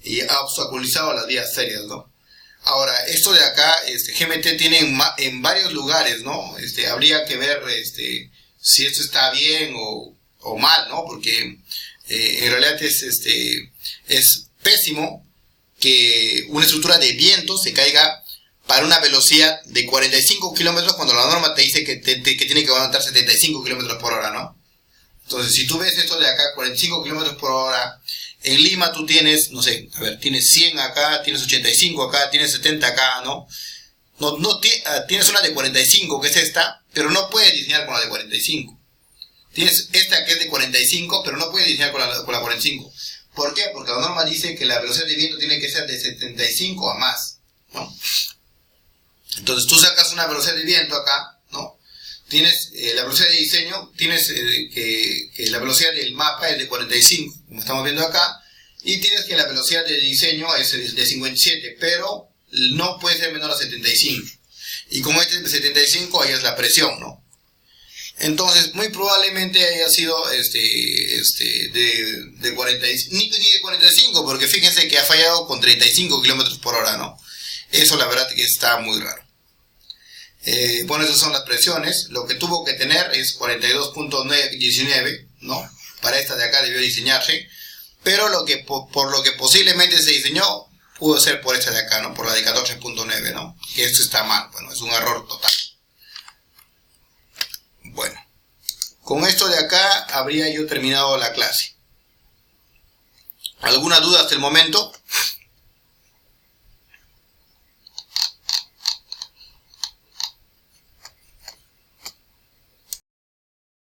Y ha obstaculizado las vías férreas, ¿no? Ahora, esto de acá, GMT tiene en varios lugares, ¿no? Habría que ver si esto está bien o mal, ¿no? Porque en realidad es pésimo que una estructura de viento se caiga para una velocidad de 45 kilómetros cuando la norma te dice que tiene que aguantar 75 kilómetros por hora, ¿no? Entonces, si tú ves esto de acá, 45 kilómetros por hora, en Lima tú tienes, no sé, a ver, tienes 100 acá, tienes 85 acá, tienes 70 acá, ¿no? Tienes una de 45, que es esta, pero no puedes diseñar con la de 45. Tienes esta que es de 45, pero no puedes diseñar con la 45. ¿Por qué? Porque la norma dice que la velocidad de viento tiene que ser de 75 a más, ¿no? Entonces tú sacas una velocidad de viento acá, ¿no? Tienes la velocidad de diseño, tienes que la velocidad del mapa es de 45, como estamos viendo acá, y tienes que la velocidad de diseño es de 57, pero no puede ser menor a 75. Y como este es de 75, ahí es la presión, ¿no? Entonces, muy probablemente haya sido de 45, ni de 45, porque fíjense que ha fallado con 35 kilómetros por hora, ¿no? Eso la verdad que está muy raro. Bueno, esas son las presiones. Lo que tuvo que tener es 42.19, ¿no? Para esta de acá debió diseñarse. Pero por lo que posiblemente se diseñó, pudo ser por esta de acá, ¿no? Por la de 14.9, ¿no? Que esto está mal, bueno, es un error total. Bueno, con esto de acá habría yo terminado la clase. ¿Alguna duda hasta el momento?